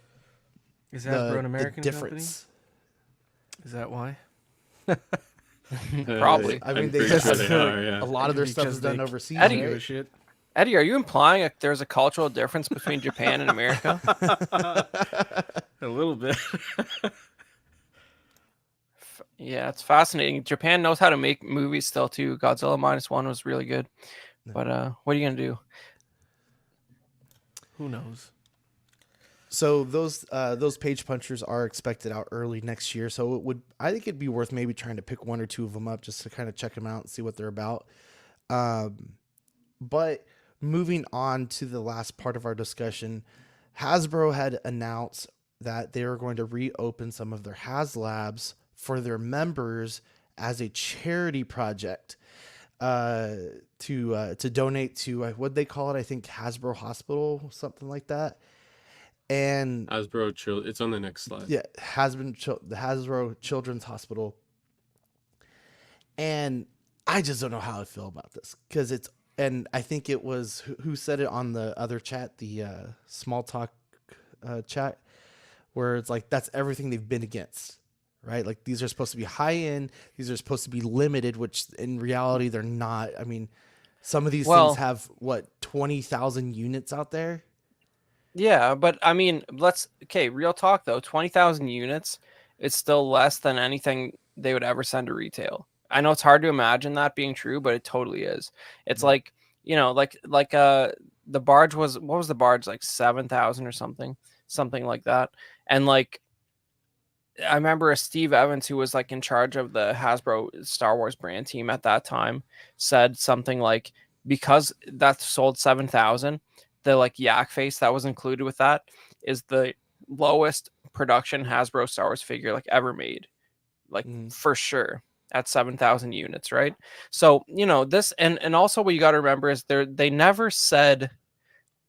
Is Hasbro an American difference. company? Is that why? Probably. I mean, I'm they pretty sure just they are, yeah. a lot of their stuff Because is done they overseas. Eddie, give a Right? shit. Eddie, are you implying there's a cultural difference between Japan and America? A little bit. Yeah, it's fascinating. Japan knows how to make movies still too. Godzilla -1 was really good. But what are you gonna do? Who knows? So those page punchers are expected out early next year. So I think it'd be worth maybe trying to pick one or two of them up just to kind of check them out and see what they're about. But moving on to the last part of our discussion, Hasbro had announced that they were going to reopen some of their HasLabs for their members as a charity project to donate to what they call it, I think Hasbro Hospital, something like that. And Hasbro it's on the next slide. yeah, the Hasbro Children's Hospital. And I just don't know how I feel about this, because and I think it was who said it on the other chat, the small talk chat, where it's like that's everything they've been against, right? Like these are supposed to be high end, these are supposed to be limited, which in reality they're not. I mean, some of these things have 20,000 units out there. Yeah, but I mean, real talk though. 20,000 units, it's still less than anything they would ever send to retail. I know it's hard to imagine that being true, but it totally is. It's like, the barge was, what was the barge, like 7,000 or something like that. And like, I remember Steve Evans, who was like in charge of the Hasbro Star Wars brand team at that time, said something like, because that sold 7,000, the like yak face that was included with that is the lowest production Hasbro Star Wars figure like ever made, like for sure, at 7,000 units, right? So this, and also what you got to remember is they never said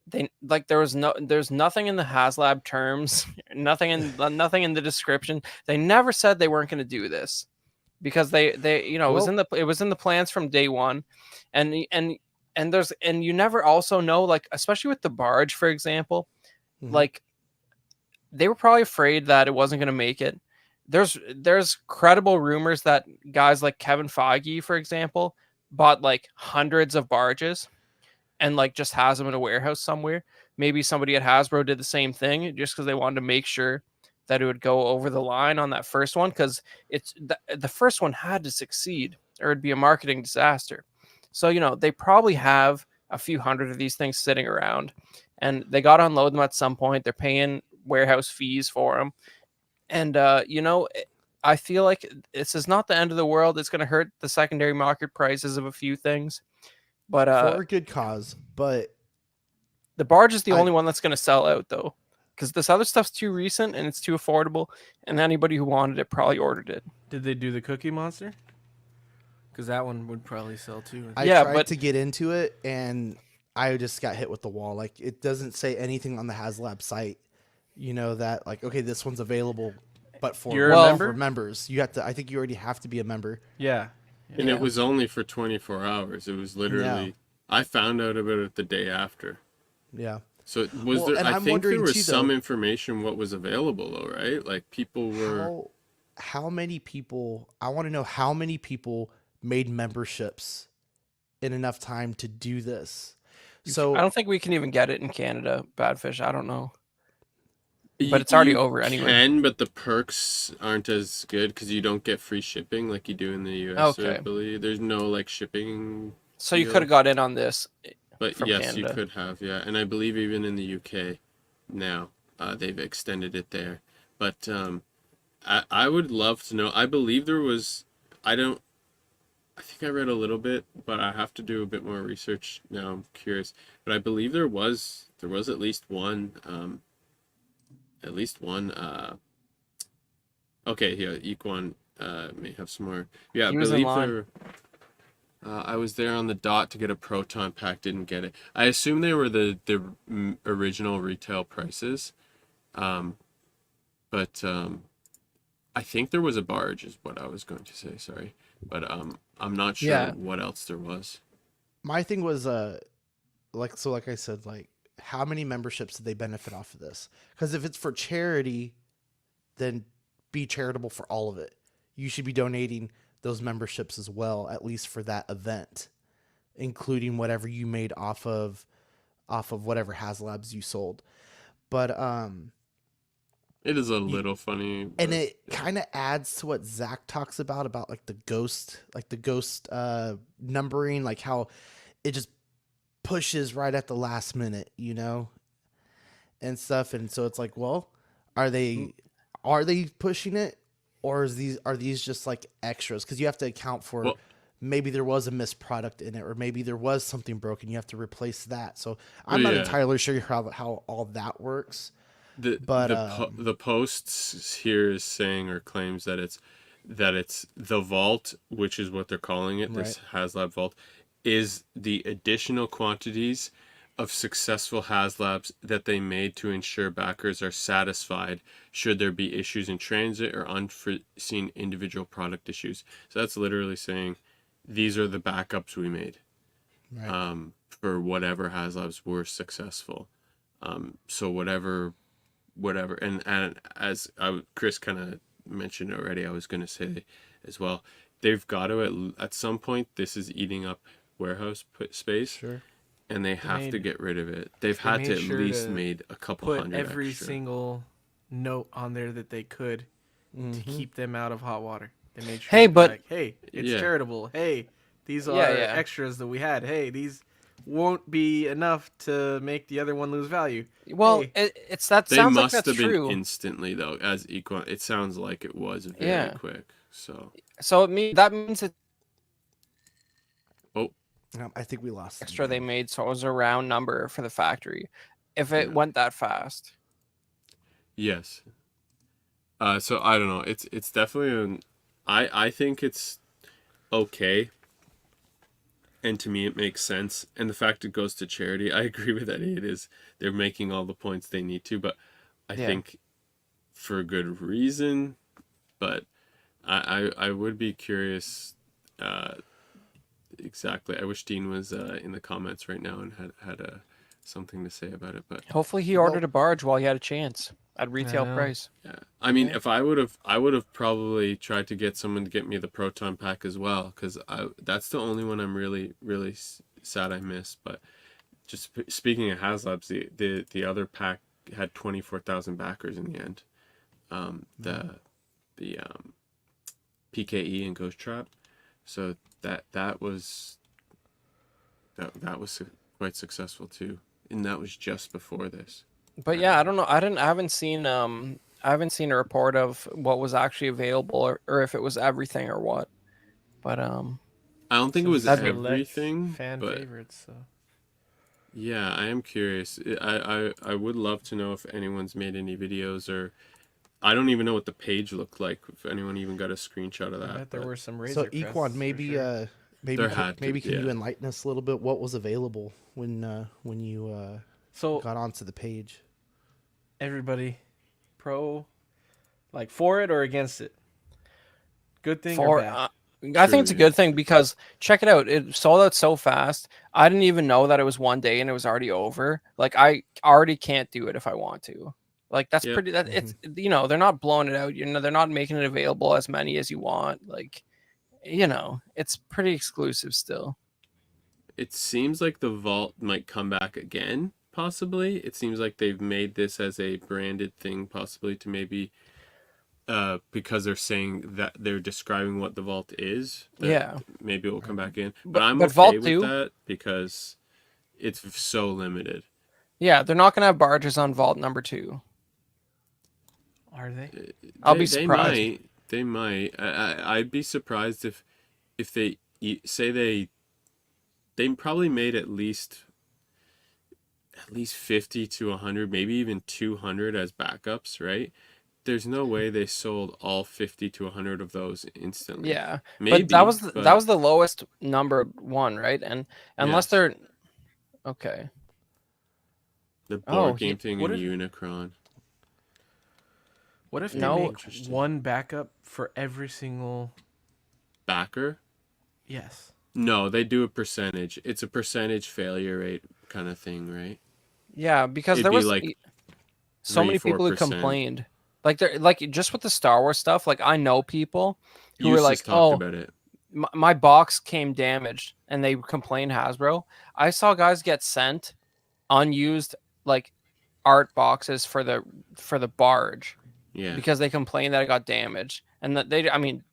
there's nothing in the HasLab terms, nothing in the description. They never said they weren't going to do this, because it was in the plans from day one, and you never also know, like especially with the barge, for example, like they were probably afraid that it wasn't going to make it. There's credible rumors that guys like Kevin Feige, for example, bought like hundreds of barges and like just has them in a warehouse somewhere. Maybe somebody at Hasbro did the same thing just because they wanted to make sure that it would go over the line on that first one, because it's the first one had to succeed or it'd be a marketing disaster. So they probably have a few hundred of these things sitting around, and they got to unload them at some point. They're paying warehouse fees for them, and I feel like this is not the end of the world. It's going to hurt the secondary market prices of a few things, but for a good cause. But the barge is the only one that's going to sell out, though, because this other stuff's too recent and it's too affordable, and anybody who wanted it probably ordered it. Did they do the Cookie Monster? Because that one would probably sell too. I tried to get into it, and I just got hit with the wall. Like, it doesn't say anything on the HasLab site, that like, okay, this one's available, but for members, you have to. I think you already have to be a member. Yeah. And it was only for 24 hours. It was literally, I found out about it the day after. Yeah. So I think there was some information what was available though, right? Like people were. How many people? I want to know how many people made memberships in enough time to do this. So I don't think we can even get it in Canada, Badfish. I don't know. but it's already You over anyway. can, but the perks aren't as good because you don't get free shipping like you do in the US. Okay. I believe there's no like shipping. So you deal. could have got in on this But from yes, Canada. you could have, yeah. And I believe even in the UK now, they've extended it there. But I would love to know. I believe there was. I think I read a little bit, but I have to do a bit more research now. I'm curious, but I believe there was at least one. At least one. Okay, yeah, Equan may have some more. Yeah, I He was in believe line. there. I was there on the dot to get a proton pack, didn't get it. I assume they were the original retail prices, but I think there was a barge, is what I was going to say. Sorry, but I'm not sure Yeah. what else there was. My thing was like I said, like how many memberships did they benefit off of this? Because if it's for charity, then be charitable for all of it. You should be donating those memberships as well, at least for that event, including whatever you made off of whatever HasLabs you sold. But It is a little funny, and but it kind of adds to what Zach talks about like the ghost numbering, like how it just pushes right at the last minute, you know, and stuff. And so it's like, well, are they pushing it, or are these just like extras? Because you have to account for Well- maybe there was a missed product in it, or maybe there was something broken. You have to replace that. So I'm not yeah. entirely sure how all that works. the But the posts here is saying or claims that it's the vault, which is what they're calling it. This HasLab vault is the additional quantities of successful HasLabs that they made to ensure backers are satisfied should there be issues in transit or unforeseen individual product issues. So that's literally saying these are the backups we made for whatever HasLabs were successful. So whatever, and as Chris kind of mentioned already, I was going to say as well, they've got to at some point, this is eating up warehouse space. Sure. And they have to get rid of it. They've had to at least made a couple put hundred every extra. single note on there that they could to keep them out of hot water. They made sure. Hey, but- like, hey, it's charitable. Hey, these are Yeah. extras that we had. Hey, these won't be enough to make the other one lose value. Well, Hey. it's that They sounds like must that's have been true. instantly though, as equal. It sounds like it was very quick. So So that means it's I think we lost extra they made, so it was a round number for the factory. If it went that fast. yes. So I don't know. It's definitely I think it's okay. And to me, it makes sense. And the fact it goes to charity, I agree with Eddie. It is. They're making all the points they need to, but I think for a good reason. But I would be curious. Exactly. I wish Dean was in the comments right now and had something to say about it. But Hopefully he ordered a barge while he had a chance at retail know. price. yeah, I mean, if I would have probably tried to get someone to get me the proton pack as well, because that's the only one I'm really sad I missed. But just speaking of HasLabs, the other pack had 24,000 backers in the end. The PKE and Ghost Trap, so that was quite successful too, and that was just before this. But yeah, I don't know. I haven't seen a report of what was actually available or if it was everything or what. But I don't think it was Some select everything, fan but favorites. So. yeah, I am curious. I would love to know if anyone's made any videos, or I don't even know what the page looked like. If anyone even got a screenshot of that. I bet there but- were some razor. So crests Equan, for maybe sure. maybe can you yeah. enlighten us a little bit? What was available when you So got onto the page? everybody, for it or against it? Good thing or for bad? I think it's a True, yeah. good thing because check it out. It sold out so fast. I didn't even know that it was one day and it was already over. Like I already can't do it if I want to. Like that's Yep. pretty. That it's they're not blowing it out. They're not making it available as many as you want. Like it's pretty exclusive still. It seems like the vault might come back again, possibly. It seems like they've made this as a branded thing, possibly to maybe because they're saying that they're describing what the vault is. Yeah. Maybe it will come back in. But I'm but okay Vault with 2, that because it's so limited. yeah, they're not gonna have barges on Vault number 2. Are they? I'll be surprised. They might. I'd be surprised if they say they probably made at least 50 to 100, maybe even 200 as backups, right? There's no way they sold all 50 to 100 of those instantly. Yeah, maybe, but that was the lowest numbered one, right? And unless Yes. they're okay. the board game he- thing what in if- Unicron. What if they No. make Interesting. one backup for every single? Backer? Yes. No, they do a percentage. It's a percentage failure rate kind of thing, right? Yeah, because It'd there be was like so many people who 3-4%. complained. Like they're like just with the Star Wars stuff. Like I know people who were Eustace like, talked "Oh, about it. my box came damaged," and they complained Hasbro. I saw guys get sent unused like art boxes for the barge Yeah. because they complained that it got damaged, and that I mean,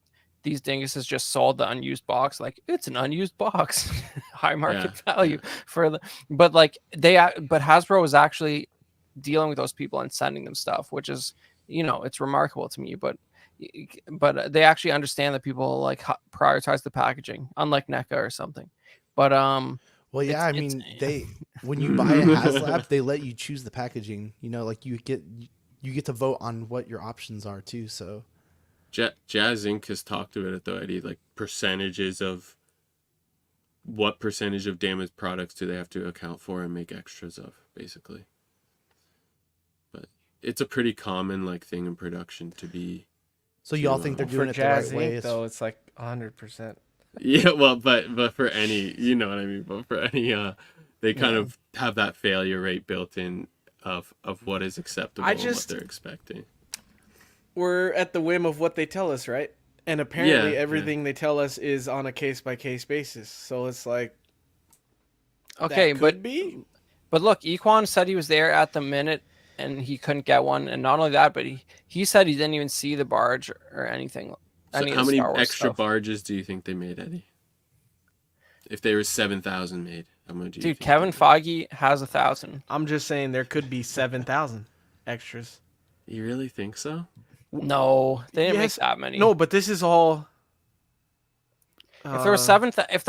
these dinguses just sold the unused box like it's an unused box, high market value for the. But like but Hasbro was actually dealing with those people and sending them stuff, which is it's remarkable to me. But they actually understand that people like prioritize the packaging, unlike NECA or something. But Well, yeah, it's- I mean, when you buy a HasLab, they let you choose the packaging. Like you get to vote on what your options are too. So Jazz Inc. has talked about it though, Eddie, like percentages of what percentage of damaged products do they have to account for and make extras of, basically. But it's a pretty common like thing in production to be. So y'all think they're doing For it the right Jazz way? Inc. though, it's like 100%. Yeah, well, but for any, you know what I mean. But for any, they kind of have that failure rate built in of what is acceptable and what they're expecting. We're at the whim of what they tell us, right? And apparently everything they tell us is on a case-by-case basis. So it's like, okay, that but could be. But look, Equan said he was there at the minute and he couldn't get one. And not only that, but he said he didn't even see the barge or anything. So how many extra barges do you think they made, Eddie? If there was 7,000 made, how much do you think? Dude, Kevin Feige has 1,000. I'm just saying there could be 7,000 extras. You really think so? No, they didn't make Yes. that many. No, but this is all. If there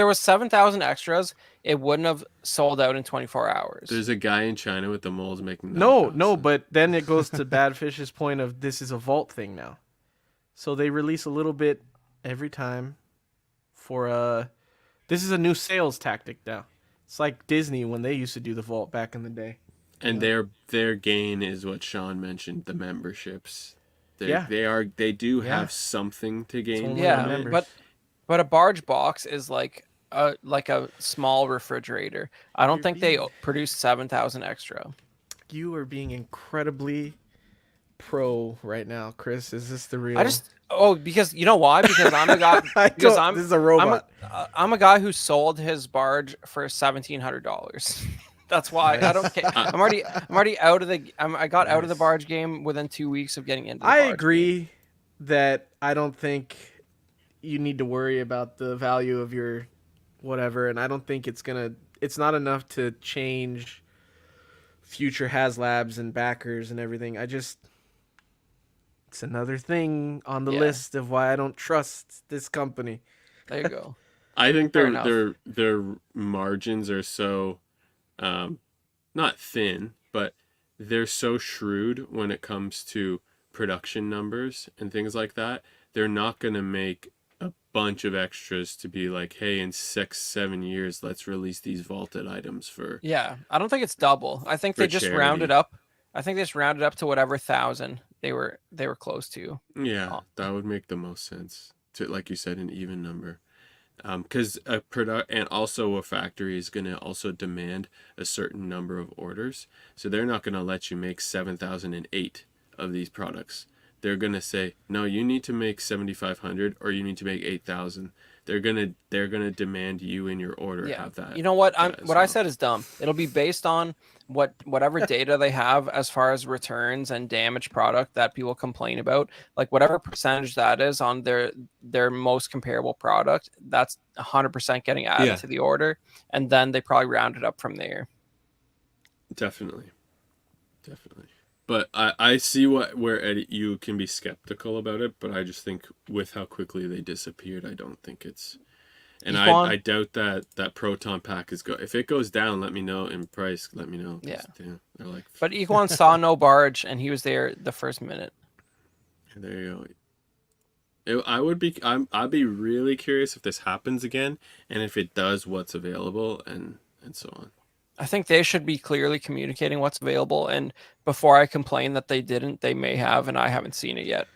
was 7,000 extras, it wouldn't have sold out in 24 hours. There's a guy in China with the molds making. No, knockoffs. but then it goes to Badfish's point of this is a vault thing now. So they release a little bit every time for this is a new sales tactic now. It's like Disney when they used to do the vault back in the day. And their gain is what Sean mentioned, the memberships. They do have something to gain. only Yeah, members. but a barge box is like a small refrigerator. I don't think they produced 7,000 extra. You are being incredibly pro right now, Chris. Is this the real? Because you know why? Because I'm a guy. This is a robot. I'm a guy who sold his barge for $1,700. That's why I don't care. I'm already out of the. I got out of the barge game within 2 weeks of getting into. The I barge agree game. that I don't think you need to worry about the value of your whatever, and I don't think it's not enough to change future HasLabs and backers and everything. It's another thing on the list of why I don't trust this company. There you go. I think Fair their margins are so not thin, but they're so shrewd when it comes to production numbers and things like that. They're not going to make a bunch of extras to be like, hey, in 6-7 years, let's release these vaulted items for. Yeah, I don't think it's double. I think they just rounded charity. up. I think they just rounded up to whatever 1,000 they were close to. Yeah, that would make the most sense to, like you said, an even number. Because and also a factory is going to also demand a certain number of orders, so they're not going to let you make 7,008 of these products. they're gonna say, no, you need to make 7,500 or you need to make 8,000. They're gonna demand you in your order have that. You know what? What I said is dumb. It'll be based on whatever data they have as far as returns and damaged product that people complain about. Like whatever percentage that is on their most comparable product, that's 100% getting added to the order, and then they probably round it up from there. Definitely. But I see where Eddie, you can be skeptical about it, but I just think with how quickly they disappeared, I don't think it's. And I doubt that proton pack is if it goes down, let me know in price. Let me know. Yeah. They're like. But Equan saw no barge, and he was there the first minute. There you go. I'd be really curious if this happens again, and if it does, what's available, and so on. I think they should be clearly communicating what's available, and before I complain that they didn't, they may have, and I haven't seen it yet.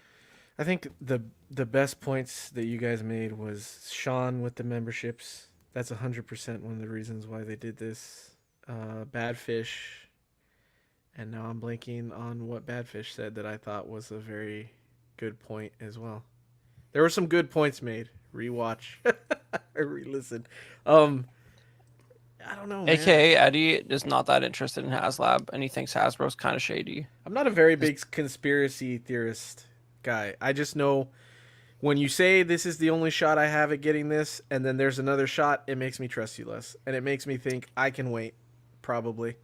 I think the best points that you guys made was Sean with the memberships. That's 100% one of the reasons why they did this. Badfish, and now I'm blanking on what Badfish said that I thought was a very good point as well. There were some good points made. Rewatch or re-listen. I don't know, man. AKA Eddie is not that interested in HasLab, and he thinks Hasbro's kind of shady. I'm not a very big conspiracy theorist guy. I just know when you say this is the only shot I have at getting this, and then there's another shot, it makes me trust you less. And it makes me think I can wait, probably.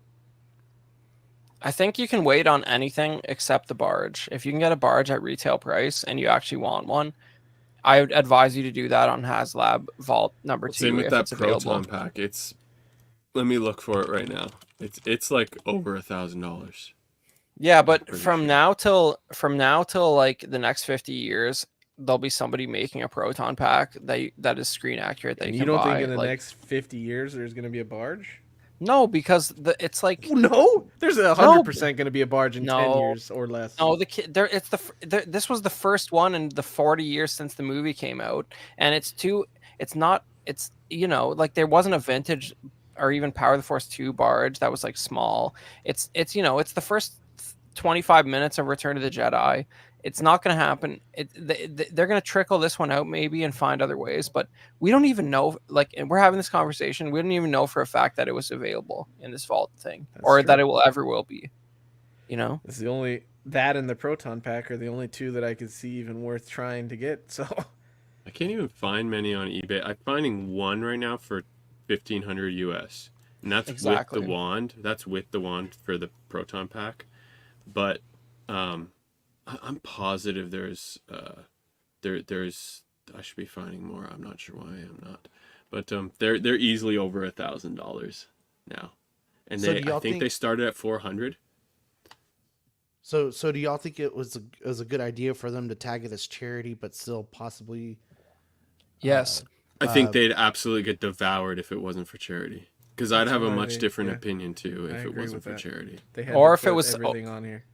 I think you can wait on anything except the barge. If you can get a barge at retail price and you actually want one, I would advise you to do that on HasLab Vault number 2. Same with if that it's available. proton pack. Let me look for it right now. It's like over $1,000. Yeah, but from now till like the next 50 years, there'll be somebody making a proton pack that is screen accurate. That you don't think in the next 50 years there's going to be a barge? No, because it's like no. There's 100% going to be a barge in 10 years or less. No, this was the first one in the 40 years since the movie came out, and it's like there wasn't a vintage or even Power of the Force 2 barge that was like small. It's the first 25 minutes of Return of the Jedi. It's not going to happen. They're going to trickle this one out maybe and find other ways, but we don't even know. Like, and we're having this conversation. We don't even know for a fact that it was available in this vault thing, or that it will be. It's the only that and the proton pack are the only two that I could see even worth trying to get. So I can't even find many on eBay. I'm finding one right now for $1,500 US, and that's with the wand. That's with the wand for the proton pack, but I'm positive there's I should be finding more. I'm not sure why I'm not, but they're easily over $1,000 now, and I think they started at 400. So do y'all think it was a good idea for them to tag it as charity, but still possibly? Yes. I think they'd absolutely get devoured if it wasn't for charity. Because I'd have a much different opinion too if it wasn't for charity. Or if it was everything on here.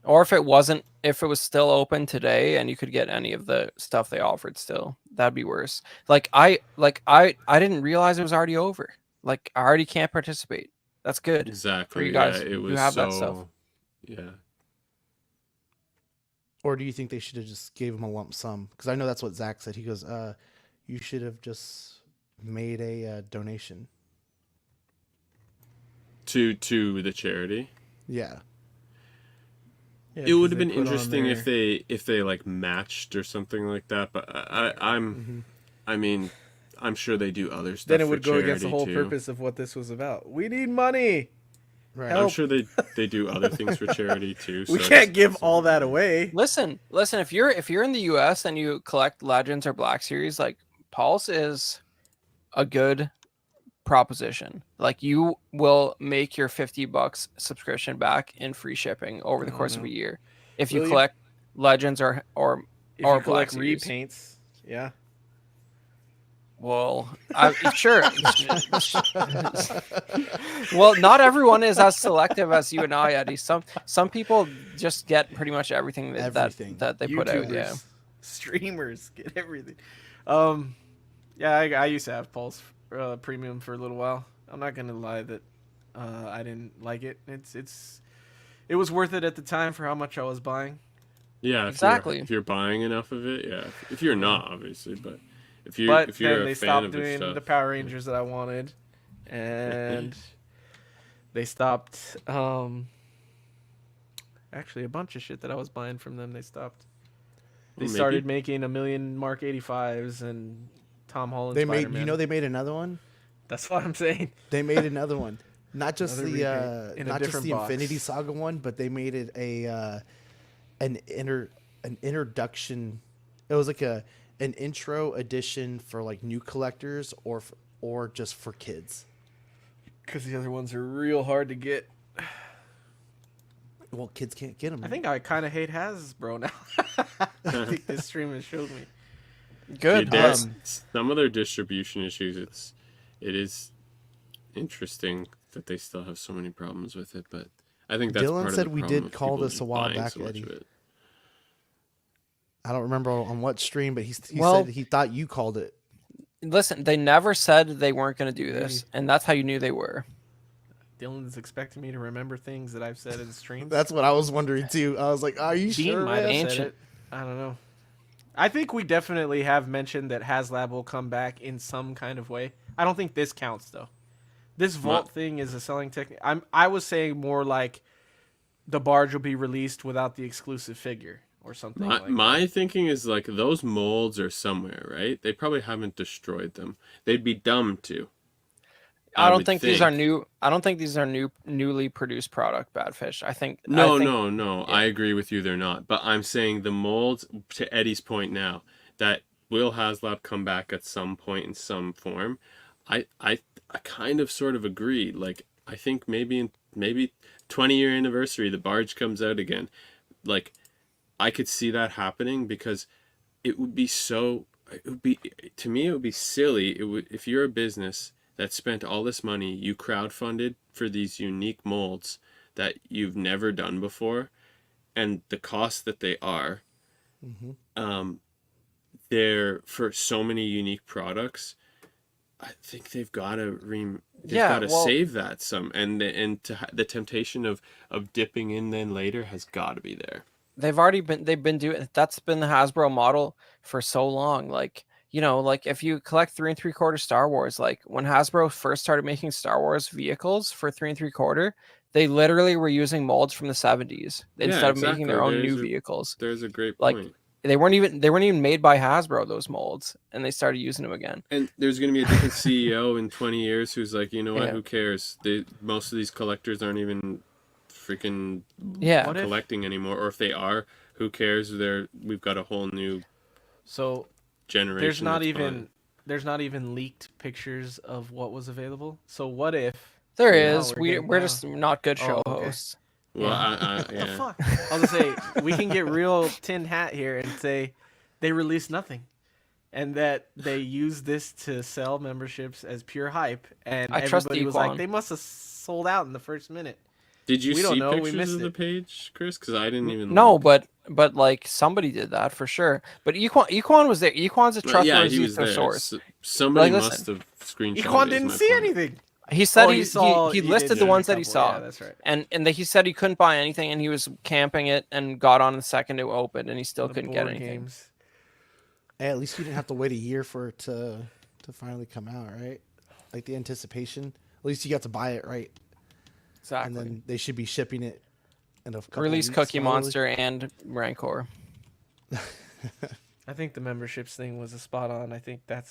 Or if it was still open today and you could get any of the stuff they offered still, that'd be worse. I didn't realize it was already over. Like I already can't participate. That's good. Exactly. For you guys it was who have so, that stuff. Yeah. Or do you think they should have just gave him a lump sum? Because I know that's what Zach said. He goes, you should have just made a donation to the charity. Yeah. It would have been interesting if they like matched or something like that, but I mean, I'm sure they do other stuff. Then it would go against the whole purpose of what this was about. We need money. Right. I'm sure they do other things for charity too. We can't give all that away. Listen. If you're in the U.S. and you collect Legends or Black Series, like Pulse is a good proposition. Like you will make your $50 subscription back in free shipping over the course of a year if you collect Legends or Black Series repaints. Yeah. Well, sure. Well, not everyone is as selective as you and I, Eddie. Some people just get pretty much everything that they put out. Yeah. Streamers get everything. Yeah, I used to have Pulse Premium for a little while. I'm not gonna lie that I didn't like it. It was worth it at the time for how much I was buying. Yeah, Exactly. if you're buying enough of it, yeah. If you're not, obviously, but if you're But if you're then a they fan stopped of their doing stuff, the Power Rangers that I wanted, and they stopped. Actually, a bunch of shit that I was buying from them, they stopped. They Well, started maybe making a million Mark 85s and Tom Holland They Spider made, Man. they made another one. That's what I'm saying. They made another one. Not just Another repaint in a not just different the box. Infinity Saga one, but they made it an introduction. It was like an intro edition for like new collectors or just for kids. Because the other ones are real hard to get. Well, kids can't get them. I think I kind of hate Hasbro now. I think this stream has showed me. Good. Dude, there's some of their distribution issues. It is interesting that they still have so many problems with it, but I think that's Dylan part said of the we problem did of call people this just a while buying back, so much Eddie. of it. I don't remember on what stream, but he Well- said he thought you called it. Listen, they never said they weren't going to do this, and that's how you knew they were. Dylan's expecting me to remember things that I've said in streams. That's what I was wondering too. I was like, "Are you Dean sure?" might have man? said Ancient. it. I don't know. I think we definitely have mentioned that HasLab will come back in some kind of way. I don't think this counts though. This vault thing is a selling technique. I was saying more like the barge will be released without the exclusive figure or something. My thinking is like those molds are somewhere, right? They probably haven't destroyed them. They'd be dumb to. I don't would think these are new. I don't think these are newly produced product, Badfish. I think No. yeah. I agree with you. They're not. But I'm saying the molds. To Eddie's point now, that will HasLab come back at some point in some form. I kind of sort of agree. Like I think maybe 20-year anniversary, the barge comes out again. Like I could see that happening because it would be so. It would be, to me, it would be silly. It would, if you're a business that spent all this money, you crowdfunded for these unique molds that you've never done before, and the cost that they are, they're for so many unique products. I think they've got to save that some, and the temptation of dipping in then later has got to be there. They've been doing, that's been the Hasbro model for so long. Like, you know, like if you collect 3 3/4 Star Wars, like when Hasbro first started making Star Wars vehicles for 3 3/4, they literally were using molds from the 70s instead of making their own new vehicles. There's a great like point. they weren't even made by Hasbro, those molds, and they started using them again. And there's going to be a different CEO in 20 years who's like, you know what, who cares? Most of these collectors aren't even freaking collecting anymore, or if they are, who cares? We've got a whole new generation. There's not even leaked pictures of what was available. So what if there is? We're just not good show hosts. Well, What the fuck? I was gonna say we can get real tin hat here and say they released nothing, and that they use this to sell memberships as pure hype, and everybody was like, they must have sold out in the first minute. Did you see pictures of the page, Chris? Because I didn't even. No, but like somebody did that for sure. But Equan was there. Equan's a trustworthy source. So somebody must have screenshotted. Equan didn't see anything. He said he listed the ones that he saw. Yeah, that's right. And he said he couldn't buy anything, and he was camping it, and got on the second it opened, and he still couldn't get anything. Hey, at least you didn't have to wait a year for it to finally come out, right? Like the anticipation. At least you got to buy it, right? Exactly. And then they should be shipping it in a couple Release of weeks, Cookie Monster and Rancor. I think the memberships thing was a spot on. I think that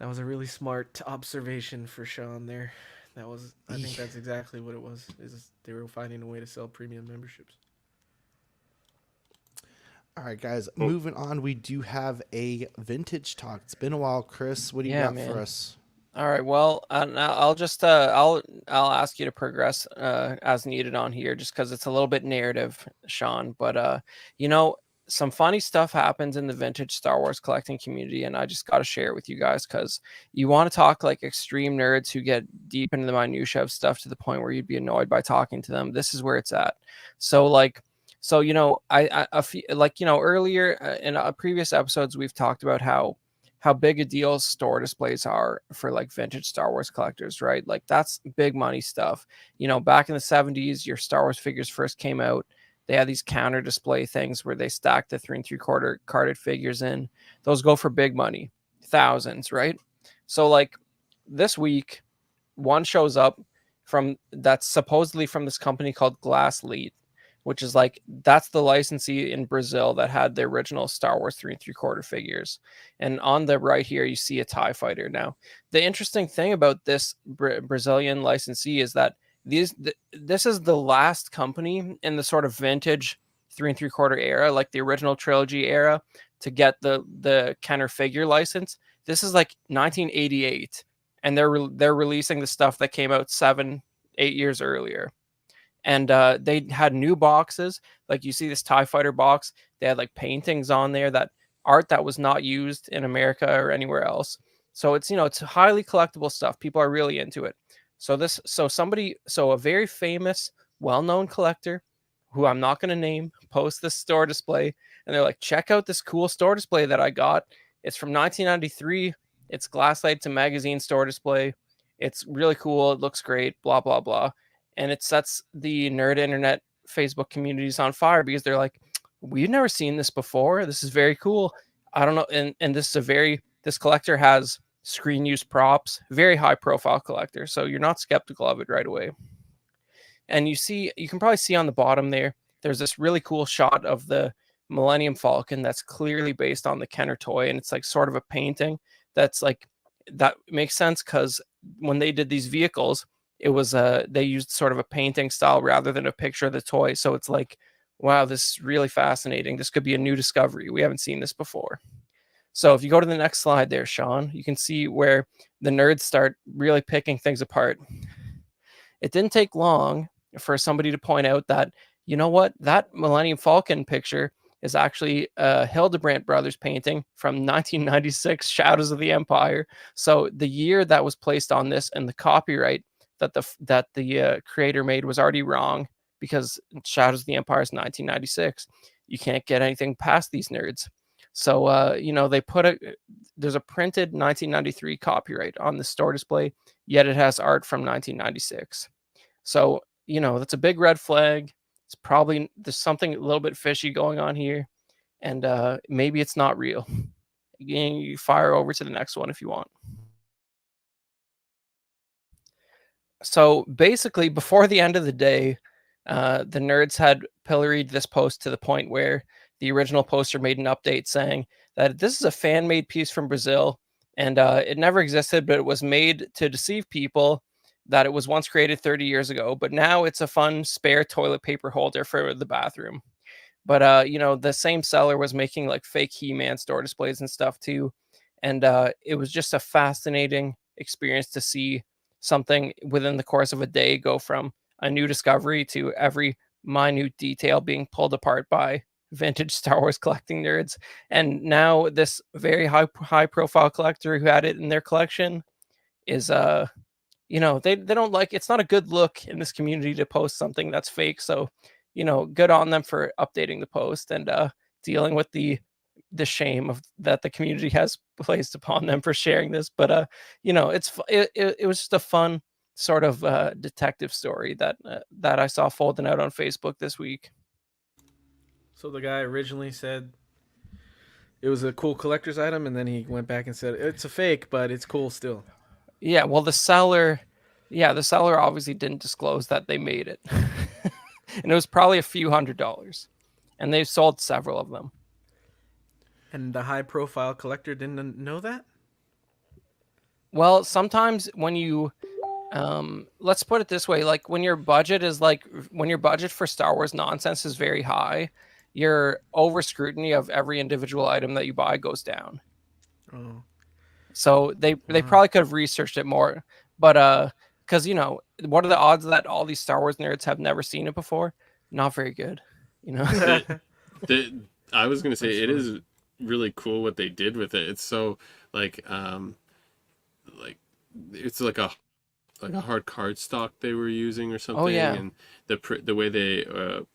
was a really smart observation for Sean there. I think that's exactly what it was. Is they were finding a way to sell premium memberships. All right, guys. Moving on, we do have a vintage talk. It's been a while, Chris. What do you got for us? All right. Well, I'll just I'll ask you to progress as needed on here, just because it's a little bit narrative, Sean. But you know, some funny stuff happens in the vintage Star Wars collecting community, and I just got to share it with you guys because you want to talk like extreme nerds who get deep into the minutia of stuff to the point where you'd be annoyed by talking to them. This is where it's at. So you know, earlier in previous episodes we've talked about how big a deal store displays are for like vintage Star Wars collectors, right? Like that's big money stuff. You know, back in the 70s, your Star Wars figures first came out, They had these counter display things where they stack the 3 3/4 carded figures in. Those go for big money, thousands, right? So like this week, one shows up that's supposedly from this company called Glass Lead, which is like that's the licensee in Brazil that had the original Star Wars 3 3/4 figures. And on the right here, you see a TIE fighter. Now, the interesting thing about this Brazilian licensee is that this is the last company in the sort of vintage 3 3/4 era, like the original trilogy era, to get the Kenner figure license. This is like 1988, and they're releasing the stuff that came out 7-8 years earlier. And they had new boxes, like you see this TIE fighter box. They had like paintings on there, that art that was not used in America or anywhere else. So it's it's highly collectible stuff. People are really into it. So a very famous, well-known collector, who I'm not going to name, posts this store display, and they're like, check out this cool store display that I got. It's from 1993. It's Glasslight to magazine store display. It's really cool. It looks great. Blah blah blah. And it sets the nerd internet Facebook communities on fire, because they're like, we've never seen this before. This is very cool. I don't know. And this collector has screen use props, very high profile collector. So you're not skeptical of it right away. And you can probably see on the bottom there's this really cool shot of the Millennium Falcon that's clearly based on the Kenner toy. And it's like sort of a painting that's like, that makes sense, because when they did these vehicles, it was they used sort of a painting style rather than a picture of the toy. So it's like, wow, this is really fascinating. This could be a new discovery. We haven't seen this before. So if you go to the next slide there, Sean, you can see where the nerds start really picking things apart. It didn't take long for somebody to point out that, you know what, that Millennium Falcon picture is actually a Hildebrandt Brothers painting from 1996, Shadows of the Empire. So the year that was placed on this and the copyright that the creator made was already wrong, because Shadows of the Empire is 1996. You can't get anything past these nerds. So they there's a printed 1993 copyright on the store display, yet it has art from 1996. So that's a big red flag. It's probably, there's something a little bit fishy going on here, and maybe it's not real. You fire over to the next one if you want. So basically, before the end of the day, the nerds had pilloried this post to the point where the original poster made an update saying that this is a fan-made piece from Brazil, and it never existed, but it was made to deceive people that it was once created 30 years ago, but now it's a fun spare toilet paper holder for the bathroom. But the same seller was making like fake He-Man store displays and stuff too, and it was just a fascinating experience to see something within the course of a day go from a new discovery to every minute detail being pulled apart by vintage Star Wars collecting nerds. And now this very high profile collector who had it in their collection is they don't like, it's not a good look in this community to post something that's fake. So good on them for updating the post and dealing with the shame of that the community has placed upon them for sharing this. But it was just a fun sort of detective story that I saw folding out on Facebook this week. So the guy originally said it was a cool collector's item, and then he went back and said it's a fake, but it's cool still. Yeah, well, the seller obviously didn't disclose that they made it. And it was probably a few $100s. And they've sold several of them. And the high-profile collector didn't know that? Well, sometimes when you... let's put it this way. Like, when your budget for Star Wars nonsense is very high, your over-scrutiny of every individual item that you buy goes down. Oh. So they probably could have researched it more. But because what are the odds that all these Star Wars nerds have never seen it before? Not very good. I was gonna say it is really cool what they did with it. It's so like it's like a hard cardstock they were using or something. Oh, yeah. And the way they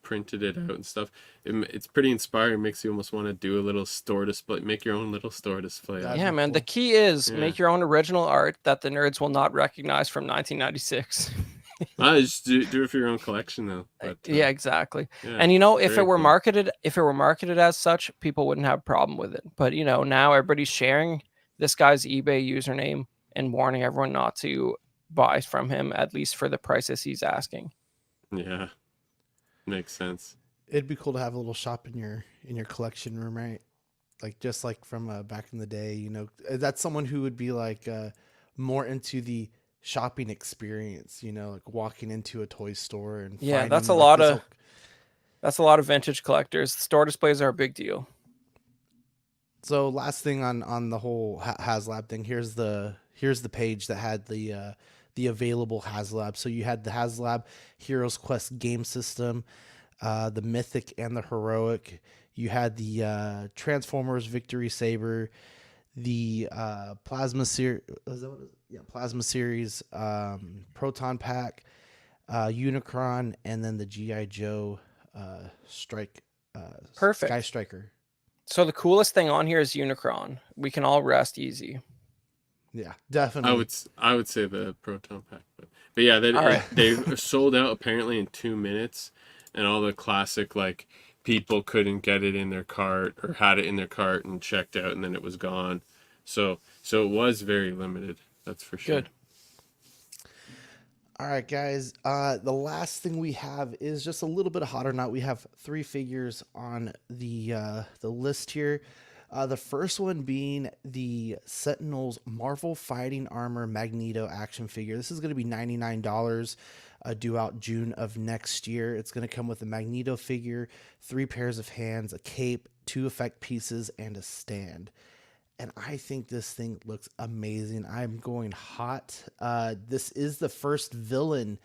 printed it out and stuff, it's pretty inspiring. Makes you almost want to do a little store display, make your own little store display. Yeah, man. Cool. The key is make your own original art that the nerds will not recognize from 1996. Just do it for your own collection though. But Yeah, exactly. yeah, And if it very were cool. marketed as such, people wouldn't have a problem with it. But now everybody's sharing this guy's eBay username and warning everyone not to buy from him, at least for the prices he's asking. Yeah, makes sense. It'd be cool to have a little shop in your collection room, right? Like just like from back in the day, that's someone who would be like more into the shopping experience, like walking into a toy store and Yeah, finding like this whole. that's a lot of vintage collectors. Store displays are a big deal. So last thing on the whole HasLab thing, here's the page that had the available HasLab. So you had the HasLab Heroes Quest game system, the Mythic and the Heroic. You had the Transformers Victory Saber, the Plasma Series, Plasma Series, Proton Pack, Unicron, and then the GI Joe Strike, Perfect. Sky Striker. So the coolest thing on here is Unicron. We can all rest easy. Yeah, definitely. I would say the Proton Pack, but yeah, they sold out apparently in 2 minutes, and all the classic like people couldn't get it in their cart or had it in their cart and checked out, and then it was gone. So it was very limited. That's for sure. Good. All right, guys. The last thing we have is just a little bit of hot or not. We have 3 figures on the list here. The first one being the Sentinels Marvel Fighting Armor Magneto action figure. This is going to be $99, due out June of next year. It's going to come with a Magneto figure, 3 pairs of hands, a cape, 2 effect pieces, and a stand. And I think this thing looks amazing. I'm going hot. This is the first villain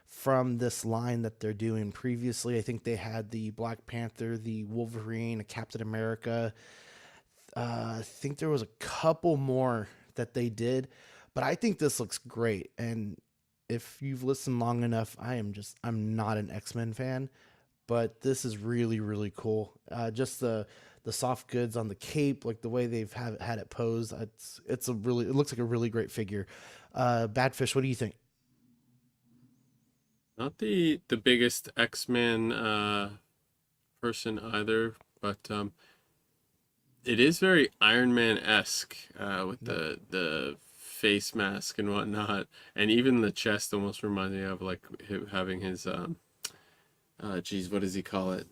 from this line that they're doing. Previously, I think they had the Black Panther, the Wolverine, a Captain America. I think there was a couple more that they did, but I think this looks great. And if you've listened long enough, I'm not an X-Men fan, but this is really, really cool. Just the soft goods on the cape, like the way they've had it posed. It looks like a really great figure. Badfish, what do you think? Not the biggest X-Men person either, but it is very Iron Man-esque with the face mask and whatnot, and even the chest almost reminds me of like him having his what does he call it?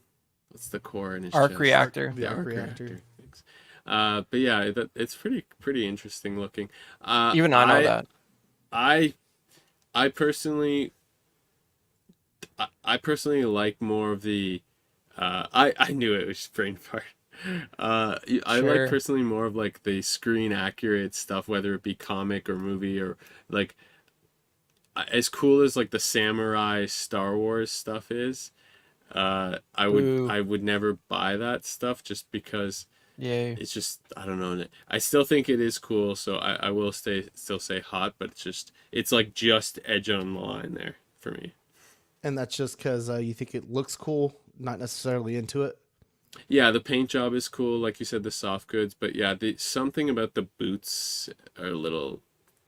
What's the core in his Arc chest? reactor. The arc reactor. Thanks. But yeah, it's pretty interesting looking. Even I know that. I personally like more of the I knew it was brain fart. I like personally more of like the screen accurate stuff, whether it be comic or movie, or like as cool as like the samurai Star Wars stuff is. I would never buy that stuff just because it's just, I don't know. I still think it is cool, so I will still say hot, but it's like just edge on the line there for me. And that's just because you think it looks cool, not necessarily into it. Yeah, the paint job is cool, like you said, the soft goods, but yeah, something about the boots are a little,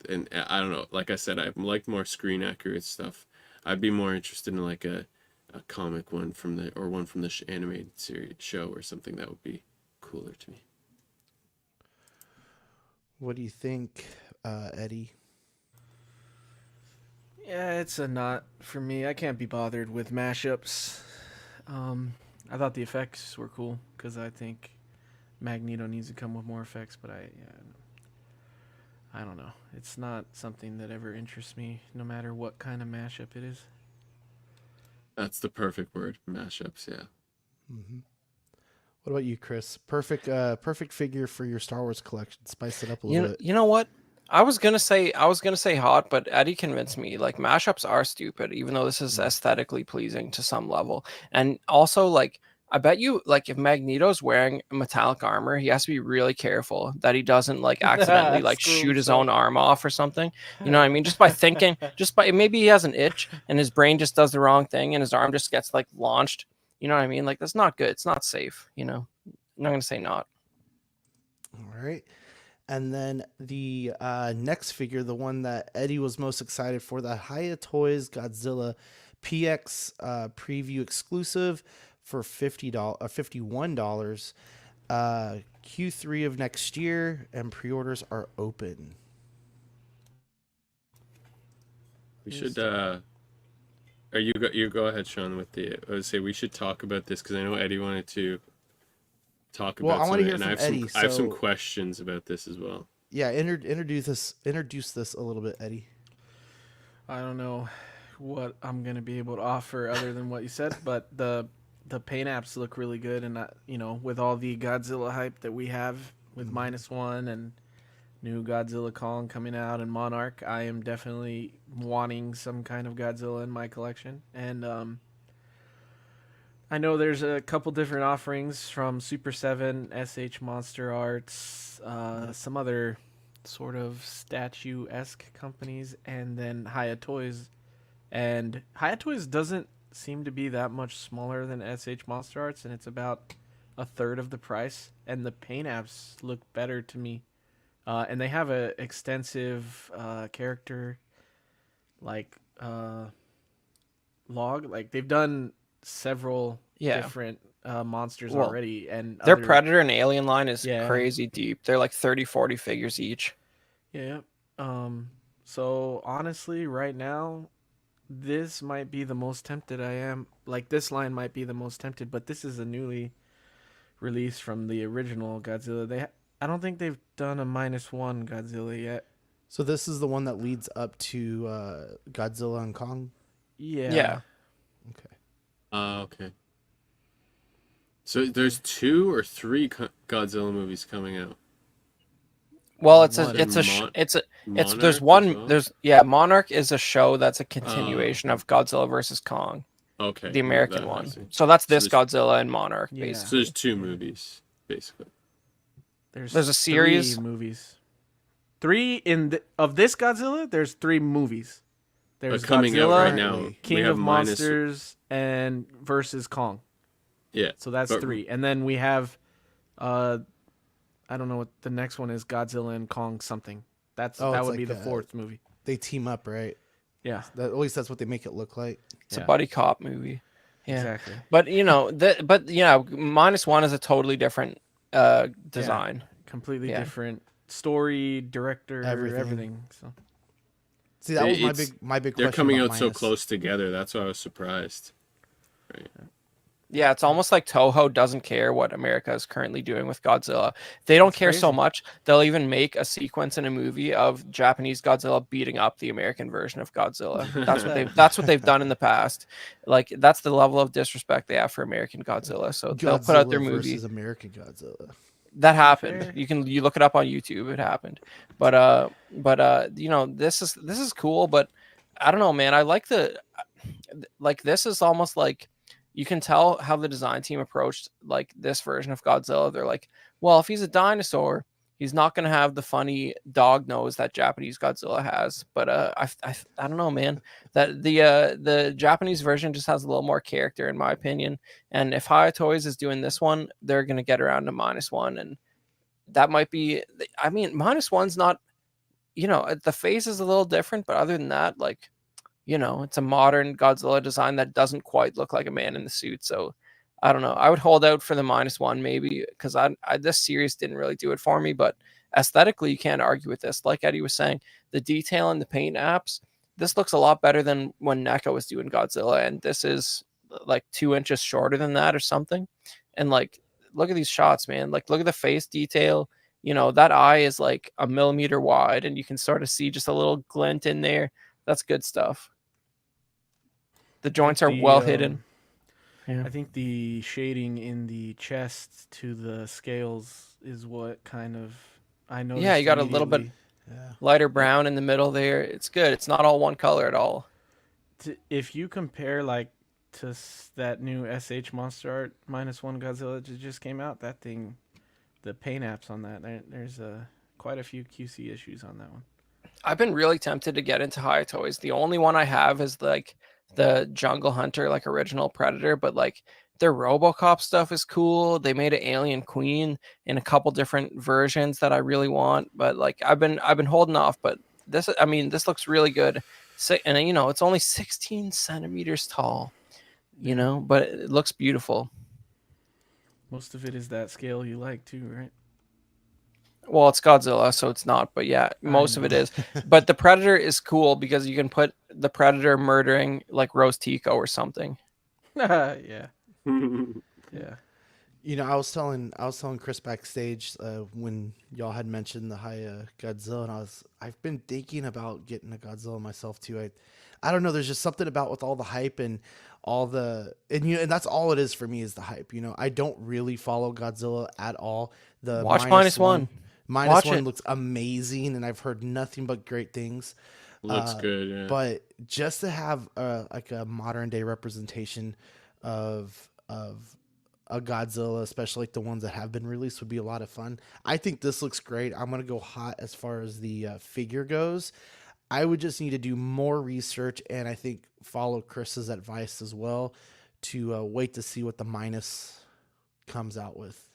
and I don't know. Like I said, I like more screen accurate stuff. I'd be more interested in like a comic one from the animated series show or something. That would be cooler to me. What do you think, Eddie? Yeah, it's a not for me. I can't be bothered with mashups. I thought the effects were cool because I think Magneto needs to come with more effects, but I don't know. It's not something that ever interests me, no matter what kind of mashup it is. That's the perfect word, mashups. Yeah. Mm-hmm. What about you, Chris? Perfect figure for your Star Wars collection. Spice it up a little bit. You know what? I was gonna say hot, but Eddie convinced me. Like mashups are stupid, even though this is aesthetically pleasing to some level. And also, like, I bet you, like, if Magneto's wearing metallic armor, he has to be really careful that he doesn't like accidentally like shoot his own arm off or something. You know what I mean? Just by thinking, maybe he has an itch and his brain just does the wrong thing and his arm just gets like launched. You know what I mean? Like, that's not good. It's not safe. I'm not gonna say not. All right. And then the next figure, the one that Eddie was most excited for, the Hiya Toys Godzilla PX preview exclusive for $51. Q3 of next year, and pre-orders are open. We should. Or you go ahead, Sean. With the I would say we should talk about this because I know Eddie wanted to talk Well, about. I want to hear and from Eddie. I have some so- questions about this as well. Yeah, introduce this a little bit, Eddie. I don't know what I'm gonna be able to offer other than what you said, but the paint apps look really good, and with all the Godzilla hype that we have with -1 and new Godzilla Kong coming out and Monarch, I am definitely wanting some kind of Godzilla in my collection. And I know there's a couple different offerings from Super 7, SH Monster Arts, some other sort of statue-esque companies, and then Hiya Toys. And Hiya Toys doesn't seem to be that much smaller than SH Monster Arts, and it's about a third of the price. And the paint apps look better to me. And they have a extensive character log. Like they've done several different monsters already, and their Predator and Alien line is Yeah. crazy deep. They're like 30-40 figures each. Yeah. So honestly, right now, this might be the most tempted I am. Like, this line might be the most tempted, but this is a newly released from the original Godzilla. I don't think they've done a -1 Godzilla yet. So this is the one that leads up to Godzilla and Kong. Yeah. Okay. Okay. So there's 2 or 3 Godzilla movies coming out. Well, Monarch there's as one well? Monarch is a show that's a continuation of Godzilla versus Kong, Okay. the American I one. see. So that's So this Godzilla and Monarch, Yeah. basically. So there's 2 movies, basically. There's a series. 3 movies. 3 of this Godzilla. There's 3 movies. There's coming Godzilla, out right now. King we have of Monsters, and versus Kong. Yeah. So that's but- 3, and then we have, I don't know what the next one is. Godzilla and Kong something. That Oh, would it's be like the 4th movie. They team up, right? Yeah, At least that's what they make it look like. It's a buddy cop movie. Yeah. exactly. But -1 is a totally different design. Completely Yeah. different story, director, Everything. everything. So See, that was It's- my big They're question coming about out so Minus. close together. That's why I was surprised. Right. Yeah, it's almost like Toho doesn't care what America is currently doing with Godzilla. They don't care so crazy. much. They'll even make a sequence in a movie of Japanese Godzilla beating up the American version of Godzilla. That's what they've done in the past. Like, that's the level of disrespect they have for American Godzilla. So they'll put out their Godzilla movie. versus American Godzilla. That happened. Fair. You look it up on YouTube. It happened. But this is cool. But I don't know, man. I like this is almost like you can tell how the design team approached like this version of Godzilla. They're like, well, if he's a dinosaur, he's not going to have the funny dog nose that Japanese Godzilla has. But I don't know, man. That the Japanese version just has a little more character, in my opinion. And if Hiya Toys is doing this one, they're going to get around to -1, and that might be. I mean, -1's not. The face is a little different, but other than that, like, it's a modern Godzilla design that doesn't quite look like a man in the suit. So I don't know. I would hold out for the -1 maybe, because this series didn't really do it for me. But aesthetically, you can't argue with this. Like Eddie was saying, the detail in the paint apps, this looks a lot better than when NECA was doing Godzilla, and this is like 2 inches shorter than that or something. And like, look at these shots, man. Like, look at the face detail. That eye is like a millimeter wide, and you can sort of see just a little glint in there. That's good stuff. The joints are well hidden. Yeah. I think the shading in the chest to the scales is what kind of I noticed. Yeah, you got a little bit Yeah. lighter brown in the middle there. It's good. It's not all one color at all. If you compare like to that new SH Monster Art -1 Godzilla that just came out, that thing, the paint apps on that, there's quite a few QC issues on that one. I've been really tempted to get into Hiya Toys. The only one I have is like the Jungle Hunter, like original Predator, but like Their RoboCop stuff is cool. They made an Alien Queen in a couple different versions that I really want, but like I've been holding off. But this, I mean, this looks really good. And you know, it's only 16 centimeters tall. You know, but it looks beautiful. Most of it is that scale you like too, right? Well, it's Godzilla, so it's not. But yeah, most of it is. But the Predator is cool because you can put the Predator murdering like Rose Tico or something. Yeah. Yeah. You know, I was telling Chris backstage when y'all had mentioned the high Godzilla, and I've been thinking about getting a Godzilla myself too. I don't know. There's just something about with all the hype and all and that's all it is for me is the hype. You know, I don't really follow Godzilla at all. The Watch -1. -1 looks amazing, and I've heard nothing but great things. Looks good, yeah. But just to have like a modern day representation of a Godzilla, especially like the ones that have been released, would be a lot of fun. I think this looks great. I'm gonna go hot as far as the figure goes. I would just need to do more research, and I think follow Chris's advice as well to wait to see what the minus comes out with.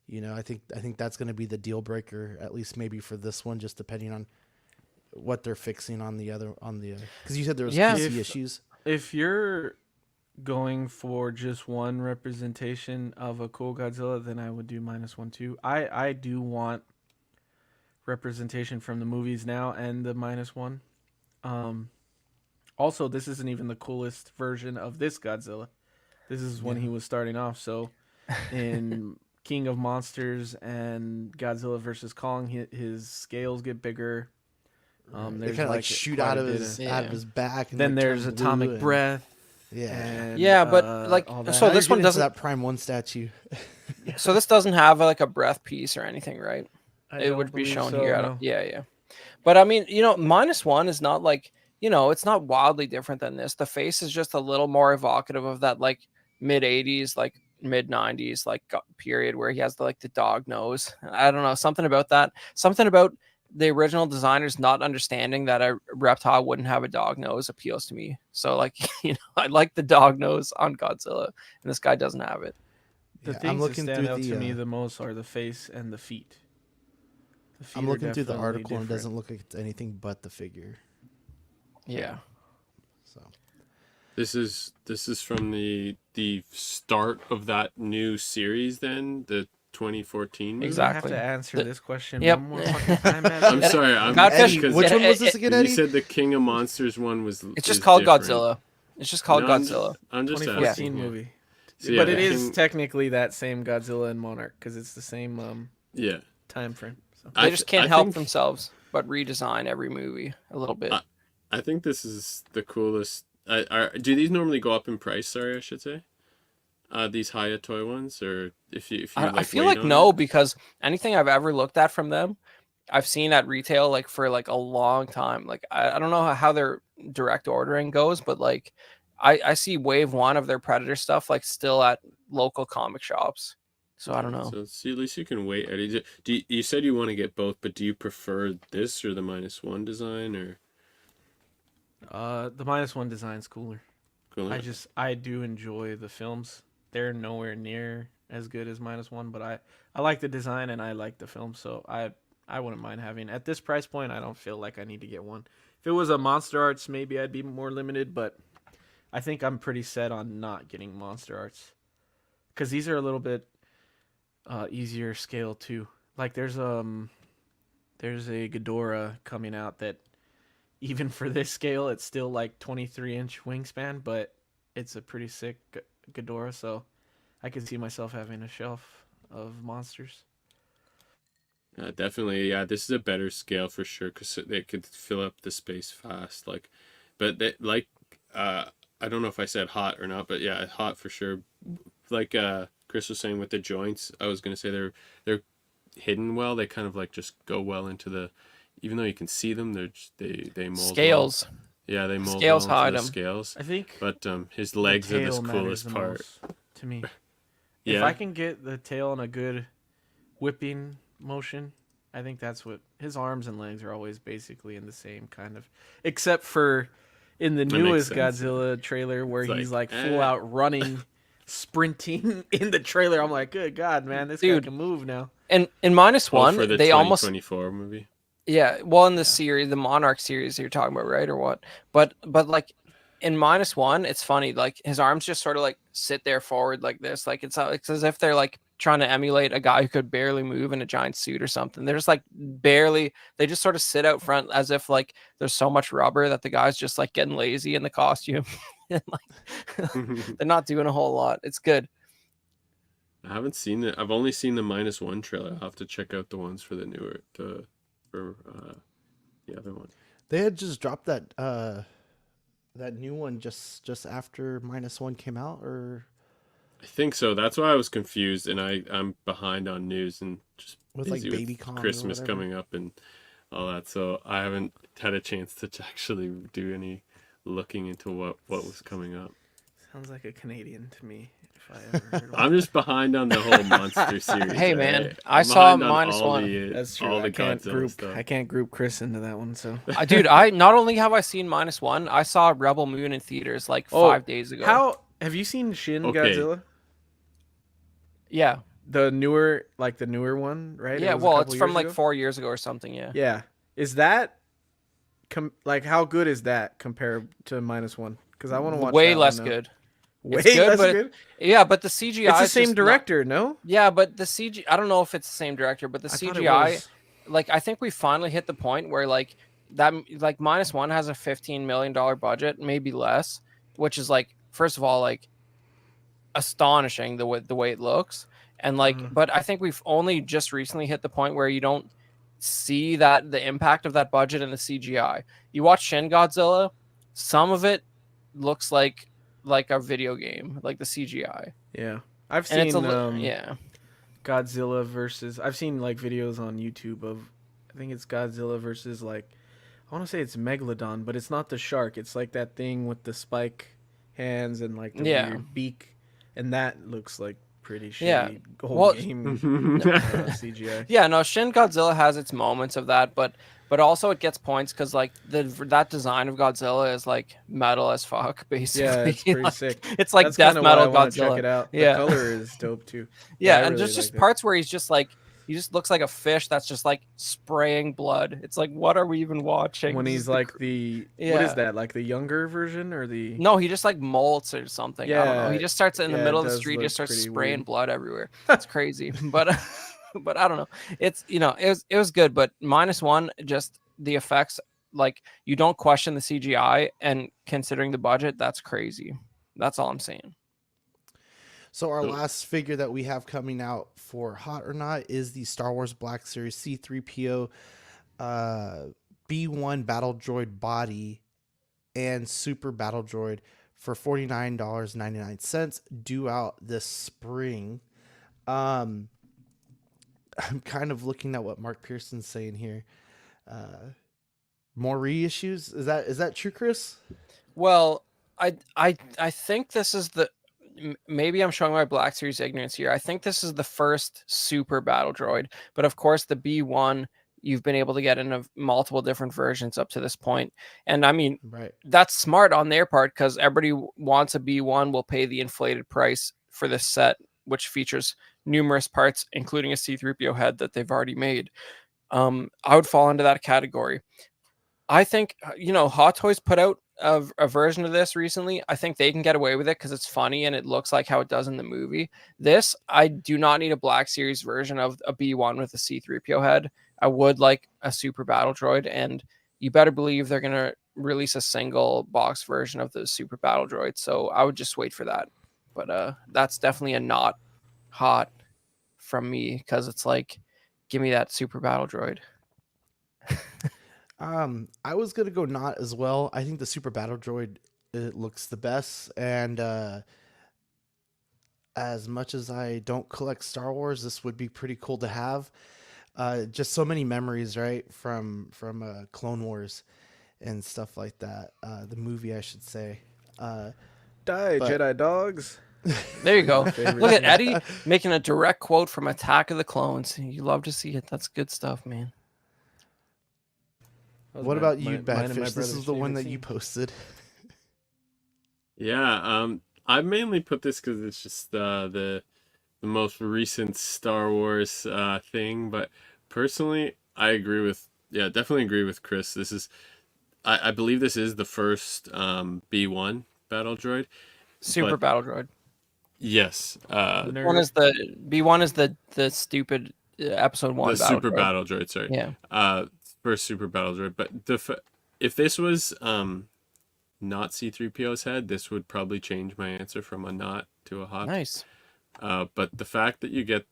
You know, I think that's going to be the deal breaker, at least maybe for this one, just depending on what they're fixing on the because you said there was PC issues. If you're going for just one representation of a cool Godzilla, then I would do -1 too. I do want representation from the movies now and the -1. Also, this isn't even the coolest version of this Godzilla. This is when he was starting off. So in King of Monsters and Godzilla vs. Kong, his scales get bigger. They kind of like shoot out of his back. And then like there's Atomic Breath. Yeah. Yeah, but like so now this one doesn't that Prime 1 statue. So this doesn't have like a breath piece or anything, right? It would be shown here. No. Yeah. But I mean, you know, -1 is not like, you know, it's not wildly different than this. The face is just a little more evocative of that like mid 80s, like mid 90s, like period where he has the, like the dog nose. I don't know, something about that. Something about the original designers not understanding that a reptile wouldn't have a dog nose appeals to me. So like, you know, I like the dog nose on Godzilla, and this guy doesn't have it. The things that stand out to me the most are the face and the feet. I'm looking through the article and it doesn't look like it's anything but the figure. Yeah. So this is from the start of that new series then, the 2014 movie? Exactly. I have to answer this question Yep. one more fucking time. I'm sorry. Which one was this again, Eddie? You said the King of Monsters one was. It's just called different. Godzilla. It's just called Godzilla. I'm just 2014 asking, movie. So, but it is technically that same Godzilla and Monarch because it's the same time frame. So. They just can't help themselves but redesign every movie a little bit. I think this is the coolest. Do these normally go up in price? Sorry, I should say. These Haya toy ones, or if you I feel like no, because anything I've ever looked at from them, I've seen at retail like for like a long time. Like I don't know how their direct ordering goes, but like I see wave 1 of their Predator stuff like still at local comic shops. So I don't know. So see, at least you can wait, Eddie. You said you want to get both, but do you prefer this or the -1 design, or? The -1 design's cooler. Cooler? I do enjoy the films. They're nowhere near as good as -1, but I like the design and I like the film, so I wouldn't mind having. At this price point, I don't feel like I need to get one. If it was a Monster Arts, maybe I'd be more limited, but I think I'm pretty set on not getting Monster Arts because these are a little bit easier scale too. Like there's a Ghidorah coming out that even for this scale, it's still like 23-inch wingspan, but it's a pretty sick Ghidorah, so I could see myself having a shelf of monsters. Definitely, yeah. This is a better scale for sure because they could fill up the space fast. But they, I don't know if I said hot or not, but yeah, hot for sure. Like Chris was saying with the joints, I was gonna say they're hidden well. They kind of like just go well into the. Even though you can see them, they mold Scales. Well. Yeah, they mold scales well hide into the them. scales. I think. But his legs are the coolest part to me. Yeah. If I can get the tail in a good whipping motion, I think that's what his arms and legs are always basically in the same kind of, except for in the newest Godzilla trailer where he's like full out running sprinting in the trailer. I'm like, good God, man, this guy can move now. And in -1, for the they almost 2024 movie. Yeah, well, in the series, the Monarch series you're talking about, right, or what? But like in -1, it's funny. Like his arms just sort of like sit there forward like this. Like it's as if they're like trying to emulate a guy who could barely move in a giant suit or something. They're just like barely. They just sort of sit out front as if like there's so much rubber that the guy's just like getting lazy in the costume. And like they're not doing a whole lot. It's good. I haven't seen it. I've only seen the -1 trailer. I'll have to check out the ones for the newer for the other one. They had just dropped that that new one just after -1 came out, or I think so. That's why I was confused, and I'm behind on news and just with like busy baby cons or Christmas whatever. coming up and all that. So I haven't had a chance to actually do any looking into what was coming up. Sounds like a Canadian to me. If I ever heard one. I'm just behind on the whole monster series. Hey, man, right? I I'm saw behind on all -1. That's true. all the I can't Godzilla group. stuff. I can't group Chris into that one. So, Dude, I not only have I seen -1, I saw Rebel Moon in theaters like 5 days ago. How have you seen Shin Godzilla? Yeah. The newer one, right? Yeah, It was a well, couple it's from years like ago? 4 years ago or something. Yeah. Yeah. Is that like how good is that compared to -1? Because I want to watch Way that less one now. good. Way It's good, less but good. Yeah, but the CGI. It's the is same just not- director, no? Yeah, but the CGI. I don't know if it's the same director, but the I thought it CGI. was. Like, I think we finally hit the point where like that. Like -1 has a $15 million budget, maybe less, which is like, first of all, like astonishing the way it looks, and like, but I think we've only just recently hit the point where you don't see that the impact of that budget in the CGI. You watch Shin Godzilla, some of it looks like a video game, like the CGI. Yeah. I've And it's seen yeah. Godzilla versus. I've seen like videos on YouTube of. I think it's Godzilla versus like. I want to say it's Megalodon, but it's not the shark. It's like that thing with the spike hands and like the weird beak, and that looks like pretty shitty. Yeah. Whole Well, game CGI. Yeah, no, Shin Godzilla has its moments of that, but also it gets points because like that design of Godzilla is like metal as fuck, basically. Yeah, it's pretty Like, sick. It's like That's death kinda why metal I wanna Godzilla. check it out. Yeah. The color is dope too. Yeah, I and really there's just like that. parts where he just looks like a fish that's just like spraying blood. It's like, what are we even watching? When This he's is what is Yeah. that? Like the younger version or the? No, he just like molts or something. I don't know. He Yeah, just starts in the yeah, middle it of the does street, look just starts pretty spraying weird. blood everywhere. It's crazy, but but I don't know. It's it was good, but -1, just the effects, like you don't question the CGI, and considering the budget, that's crazy. That's all I'm saying. So our last figure that we have coming out for Hot or Not is the Star Wars Black Series C-3PO B1 Battle Droid body and Super Battle Droid for $49.99, due out this spring. I'm kind of looking at what Mark Pearson's saying here. More reissues? Is that true, Chris? Well, I think this is maybe I'm showing my Black Series ignorance here. I think this is the first Super Battle Droid, but of course the B1 you've been able to get in multiple different versions up to this point. And I mean, Right. That's smart on their part because everybody wants a B1, will pay the inflated price for this set, which features numerous parts, including a C-3PO head that they've already made. I would fall into that category. I think, Hot Toys put out a version of this recently. I think they can get away with it because it's funny and it looks like how it does in the movie. This, I do not need a Black Series version of a B1 with a C-3PO head. I would like a Super Battle Droid, and you better believe they're going to release a single box version of the Super Battle Droid, so I would just wait for that. But that's definitely a not hot from me because it's like, give me that Super Battle Droid. I was gonna go not as well. I think the Super Battle Droid, it looks the best, and as much as I don't collect Star Wars, this would be pretty cool to have. Just so many memories, right, from Clone Wars and stuff like that. The movie, I should say. Jedi dogs. There you go. favorite Look at scene. Eddie making a direct quote from Attack of the Clones. You love to see it. That's good stuff, man. What about you, mine and my Badfish? This brother's is the one favorite that you scene. posted. Yeah, I mainly put this because it's just the most recent Star Wars thing. But personally, I agree with definitely agree with Chris. This is I believe this is the first B1 battle droid. Super But battle droid. yes, One is the B1 is the stupid episode 1 the battle super droid. battle droid. Sorry. Yeah. First super battle droid. But if this was not C3PO's head, this would probably change my answer from a not to a hot. Nice. But the fact that you get,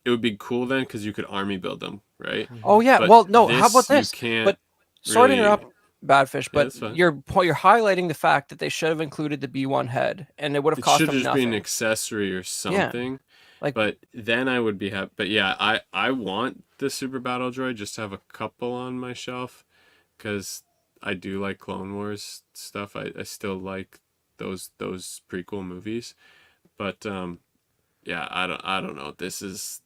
it would be cool then because you could army build them, right? Oh yeah. But Well, no. How about you this? can't But sorry to really- interrupt, Badfish, but that's fine. you're highlighting the fact that they should have included the B1 head, and it would have It cost should them just be nothing. an accessory or something. Like- but then I would be happy. But yeah, I want the super battle droid just to have a couple on my shelf because I do like Clone Wars stuff. I still like those prequel movies. But yeah, I don't know. This is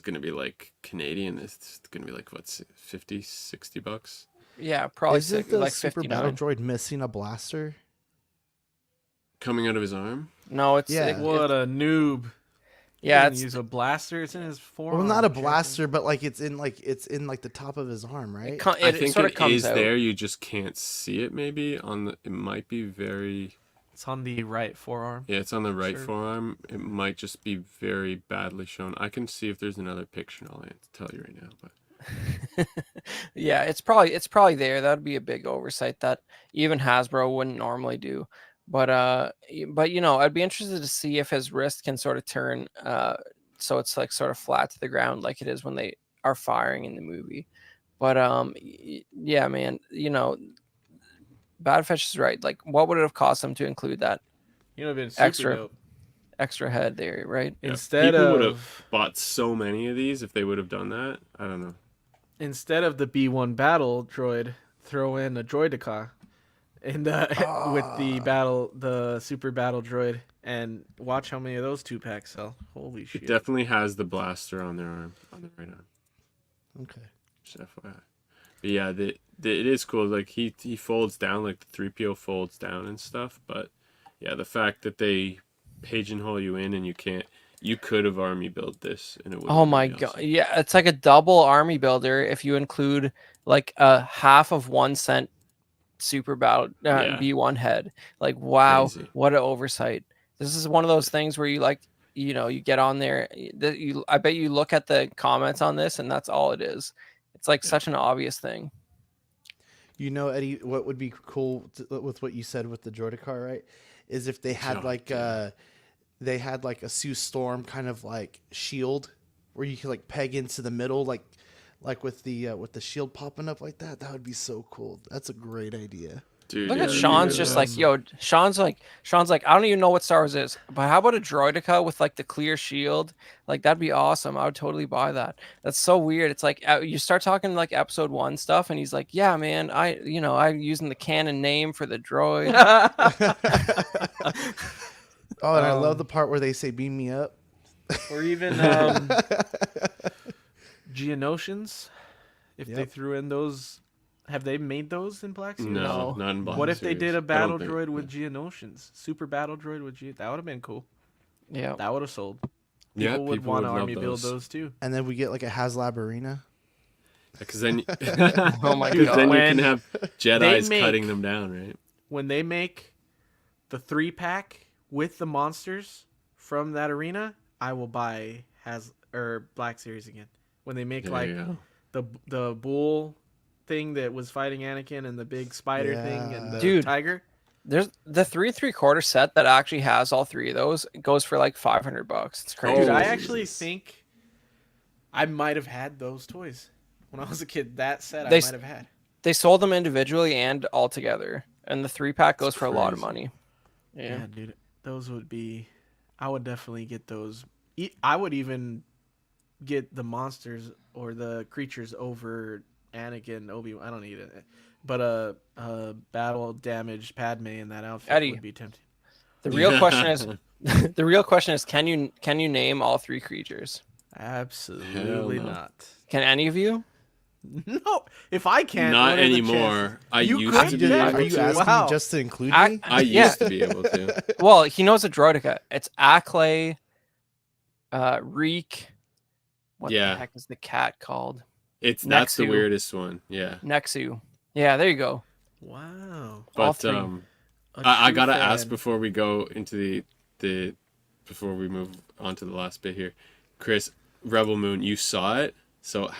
gonna be like Canadian. It's gonna be like what's $50-$60. Yeah, probably Isn't the like super 59. battle droid missing a blaster? Coming out of his arm. No, it's Yeah. What a noob. yeah, He it's use a blaster. It's in his forearm. Well, not a Check blaster, but like it's in the top of his arm, right? I it think sort of it comes is out. there. You just can't see it. Maybe on the. It might be very. It's on the right forearm. Yeah, it's on the right Sure. forearm. It might just be very badly shown. I can see if there's another picture. And I'll tell you right now. But Yeah, it's probably there. That'd be a big oversight that even Hasbro wouldn't normally do. But you know, I'd be interested to see if his wrist can sort of turn so it's like sort of flat to the ground like it is when they are firing in the movie. But yeah, man, you know, Badfish is right. Like, what would it have cost them to include that You know, it'd been super Extra. dope. extra head there, right? yeah, Instead people would of have bought so many of these if they would have done that. I don't know. instead of the B1 battle droid, throw in a droidica in the with the super battle droid, and watch how many of those 2-packs sell. Holy It shit! definitely has the blaster on their arm, on the right arm. Okay. Just FYI. But yeah, it is cool. Like he folds down, like the 3PO folds down and stuff. But yeah, the fact that they pigeonhole you in and you could have army built this and it would. Oh my god. Yeah, it's like a double army builder if you include like a half of 1 cent super battle Yeah. B1 head. Like, wow, Crazy. what an oversight. This is one of those things where you like, you know, you get on there, I bet you look at the comments on this and that's all it is. It's like such an obvious thing. You know, Eddie, what would be cool with what you said with the Droidicar, right? Is if they had Oh, like God. a Sue Storm kind of like shield where you could like peg into the middle, like with the shield popping up like that. That would be so cool. That's a great idea. Dude, Look yeah, at that'd be Sean's really just awesome. like, yo, Sean's like, I don't even know what Star Wars is, but how about a Droidica with like the clear shield? Like, that'd be awesome. I would totally buy that. That's so weird. It's like you start talking like episode 1 stuff, and he's like, yeah, man, I'm using the canon name for the droid. Oh, and I love the part where they say "beam me up." Or even Geonosians. If they Yep. threw in those, have they made those in Black Series? No, No. not in Black What if they Series. did I a don't battle think- droid with Geonosians? Super battle droid with That would have been cool. Yeah. That would have sold. Yeah, People would want to love army build those too. And then we get like a HasLab arena. Because then, Oh my Dude, God. then you When can have Jedi's make- cutting them down, right? When they make the 3-pack with the monsters from that arena, I will buy Black Series again. When they make There like you go. the bull thing that was fighting Anakin and the big spider thing and the Dude. tiger. There's the 3 3/4 set that actually has all 3 of those. It goes for like $500. It's crazy. Dude, I Oh, actually Jesus. think I might have had those toys when I was a kid. That set They I s- might have had. They sold them individually and all together, and the 3-pack goes That's for a lot of crazy. money. Yeah, Yeah. dude, those would be. I would definitely get those. I would even get the monsters or the creatures over Anakin, Obi-Wan. I don't need it, but battle damaged Padme in that outfit Eddie. would be tempting. The real question is, the real question is, can you name all 3 creatures? Absolutely no. not. Can any of you? No, if I can't, Not what are the anymore. chances? I You used could? to be Yeah. able Are you to. asking Wow. me just to include I- me? I Yeah. used to be able to. Well, he knows a droideka. It's Acklay, Reek. What the Yeah. heck is the cat called? That's the Nexu. weirdest one. Yeah. Nexu. Yeah, there you go. Wow. All But three. I True gotta fan. ask before we go into the before we move on to the last bit here, Chris, Rebel Moon, you saw it, so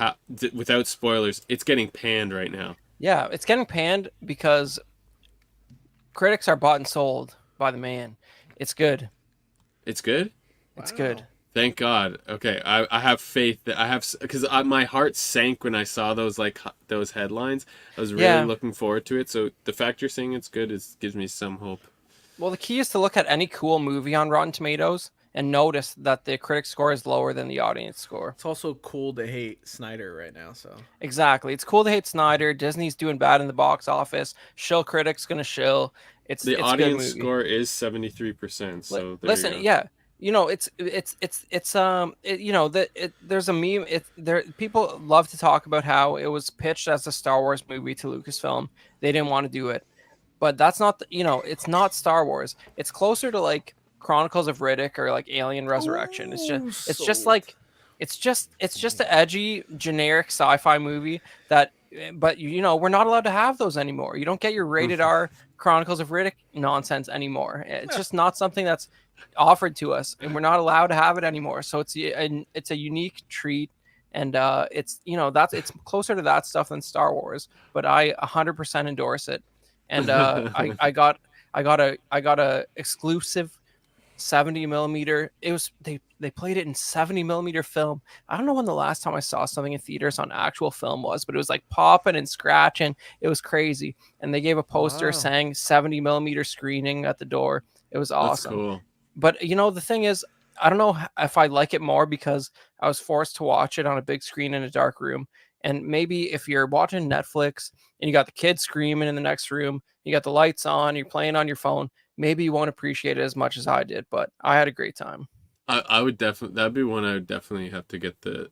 without spoilers, it's getting panned right now. Yeah, it's getting panned because critics are bought and sold by the man. It's good. It's good. It's Wow. good. Thank God. Okay, I have faith that I have because my heart sank when I saw those headlines. I was really Yeah. looking forward to it. So the fact you're saying it's good gives me some hope. Well, the key is to look at any cool movie on Rotten Tomatoes and notice that the critic score is lower than the audience score. It's also cool to hate Snyder right now, so. Exactly. It's cool to hate Snyder. Disney's doing bad in the box office. Shill critics gonna shill. It's The a good audience movie. score is 73%. So there Listen, you go. yeah, you know, you know that there's a meme. People love to talk about how it was pitched as a Star Wars movie to Lucasfilm. They didn't want to do it, but that's not it's not Star Wars. It's closer to like Chronicles of Riddick or like Alien Resurrection. It's just sold. like it's just an edgy generic sci-fi movie that. But we're not allowed to have those anymore. You don't get your rated R Chronicles of Riddick nonsense anymore. It's just not something that's offered to us, and we're not allowed to have it anymore. So it's a unique treat, and it's it's closer to that stuff than Star Wars. But I 100% endorse it, and I got a exclusive 70 millimeter. It was they played it in 70 millimeter film. I don't know when the last time I saw something in theaters on actual film was, but it was like popping and scratching. It was crazy, and they gave a poster Wow. saying 70 millimeter screening at the door. It was That's awesome. cool. But the thing is, I don't know if I like it more because I was forced to watch it on a big screen in a dark room. And maybe if you're watching Netflix and you got the kids screaming in the next room, you got the lights on, you're playing on your phone, maybe you won't appreciate it as much as I did. But I had a great time. I would definitely, that'd be one I would definitely have to get the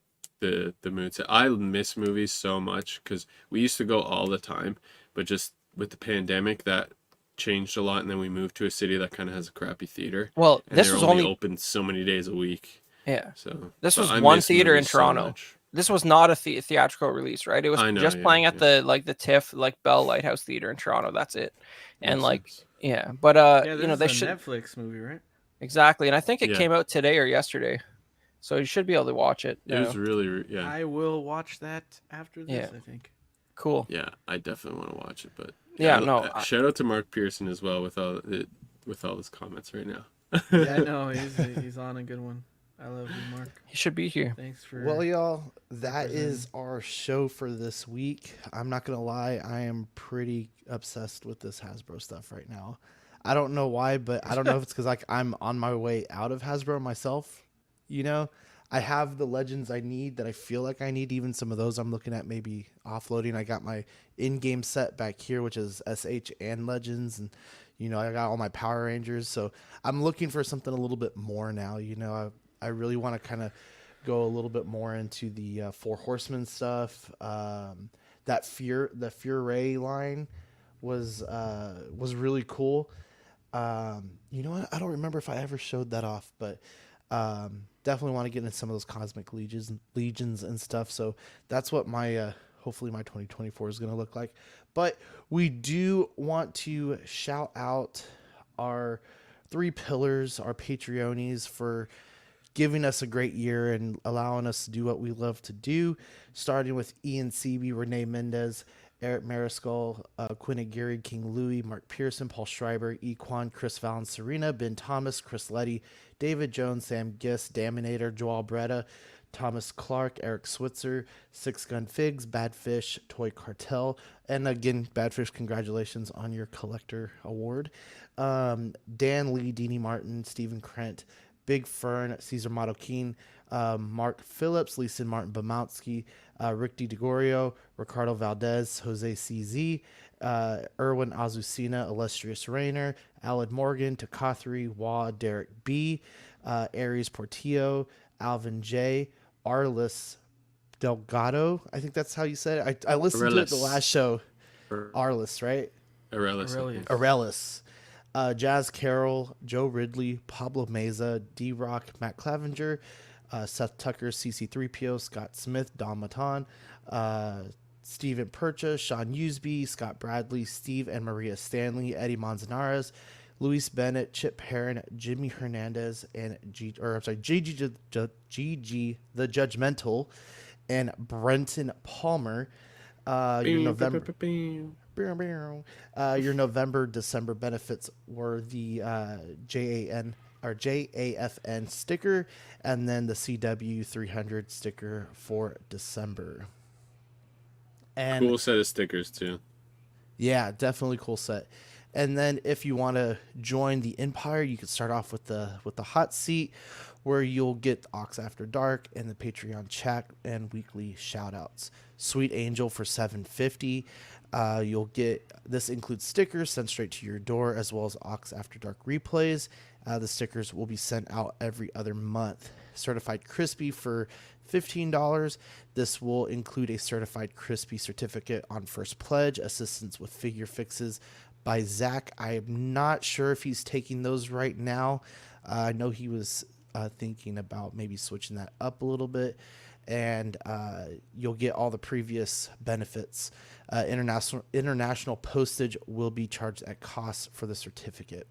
mood set. I miss movies so much because we used to go all the time, but just with the pandemic that changed a lot, and then we moved to a city that kind of has a crappy theater. Well, And this they're was only only open so many days a week. yeah. So This but was I one miss theater in movies so Toronto. much. This was not a theatrical release, right? It was I know, just yeah, playing at yeah. the TIFF, like Bell Lighthouse Theater in Toronto. That's it. And Makes like, sense. yeah, but Yeah, this they is a should Netflix movie, right? exactly. And I think it Yeah. came out today or yesterday, so you should be able to watch it. It was now. really yeah. I will watch that after this, Yeah. I think. Cool. Yeah, I definitely want to watch it, but Yeah, no, shout out to Mark Pearson as well with all his comments right now. Yeah, I know. He's on a good one. I love you, Mark. he should be here. Thanks for. Well, y'all, that is our show for this week. I'm not going to lie. I am pretty obsessed with this Hasbro stuff right now. I don't know why, but I don't know if it's because like I'm on my way out of Hasbro myself. I have the legends I need that I feel like I need. Even some of those I'm looking at maybe offloading. I got my in-game set back here, which is SH and Legends. And, I got all my Power Rangers. So I'm looking for something a little bit more now. I really want to kind of go a little bit more into the Four Horsemen stuff. The Fury line was really cool. You know what? I don't remember if I ever showed that off, but definitely want to get into some of those cosmic legions and stuff. So that's what my hopefully my 2024 is going to look like. But we do want to shout out our 3 pillars, our Patreonies, for giving us a great year and allowing us to do what we love to do, starting with Ian Seaby, Renee Mendez, Eric Mariscal, Quinn Aguirre, King Louie, Mark Pearson, Paul Schreiber, Equan, Chris Valen, Serena, Ben Thomas, Chris Letty, David Jones, Sam Giss, Daminator, Joel Bretta, Thomas Clark, Eric Switzer, Six Gun Figs, Badfish, Toy Cartel, and again, Badfish, congratulations on your collector award. Dan Lee, Deanie Martin, Stephen Krent, Big Fern, Cesar Madokin, Mark Phillips, Leeson Martin Bomowski, Rick DiGregorio, Ricardo Valdez, Jose CZ, Erwin Azucena, Illustrious Rayner, Alad Morgan, Takathri, Wah, Derek B, Aries Portillo, Alvin J, Arliss, Delgado. I think that's how you said it. I listened to it the last show. Arliss, right? Aurelius. Aurelius. Jazz Carroll, Joe Ridley, Pablo Meza, D-Rock, Matt Clavenger, Seth Tucker, CC3PO, Scott Smith, Don Matan, Stephen Percha, Sean Usby, Scott Bradley, Steve and Maria Stanley, Eddie Manzanares, Luis Bennett, Chip Heron, Jimmy Hernandez, and Gigi the Judgmental, and Brenton Palmer. Your November, December benefits were the JAFN sticker, and then the CW 300 sticker for December. And cool set of stickers too. Yeah, definitely cool set. And then if you want to join the Empire, you can start off with the hot seat, where you'll get Ox After Dark and the Patreon chat and weekly shout outs. Sweet Angel for $7.50. You'll get, this includes stickers sent straight to your door, as well as Ox After Dark replays. The stickers will be sent out every other month. Certified Crispy for $15. This will include a Certified Crispy certificate on first pledge, assistance with figure fixes by Zach. I am not sure if he's taking those right now. I know he was thinking about maybe switching that up a little bit. And you'll get all the previous benefits. International postage will be charged at cost for the certificate.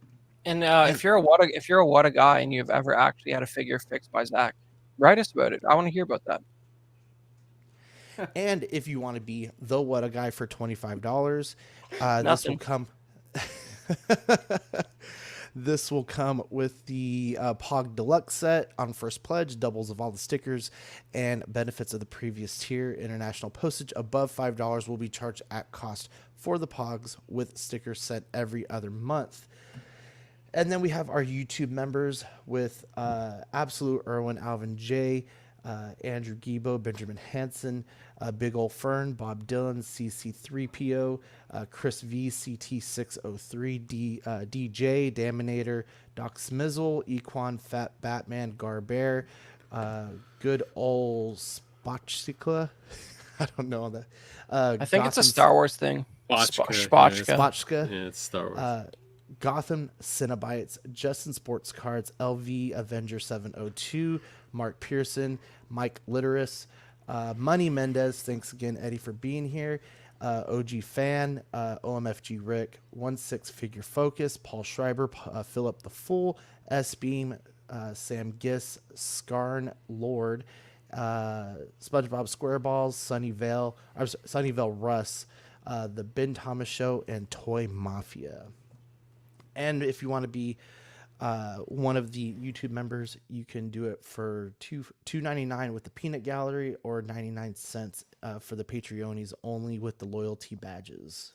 And if you're a Wata guy and you've ever actually had a figure fixed by Zach, write us about it. I want to hear about that. And if you want to be the Wata guy for $25, this will come. This will come with the Pog Deluxe set on first pledge, doubles of all the stickers, and benefits of the previous tier. International postage above $5 will be charged at cost for the Pogs, with stickers sent every other month. And then we have our YouTube members with Absolute Irwin, Alvin J, Andrew Gibo, Benjamin Hansen, Big Ol' Fern, Bob Dylan, CC3PO, Chris V, CT603, DJ, Daminator, Doc Smizzle, Equan, Fat Batman, Garbear, good old Spotchka. I don't know that. I think it's a Star Wars thing. Spotchka. Yeah, it's Star Wars. Gotham Cinnabites, Justin Sports Cards, LV Avenger 702, Mark Pearson, Mike Litteris, Money Mendez. Thanks again, Eddie, for being here. OG Fan, OMFG Rick, 16 Figure Focus, Paul Schreiber, Philip the Fool, S Beam, Sam Giss, Scarn Lord, SpongeBob Squareballs, Sunnyvale Russ, The Ben Thomas Show, and Toy Mafia. And if you want to be one of the YouTube members, you can do it for $2.99 with the Peanut Gallery, or 99 cents for the Patreonies only with the loyalty badges.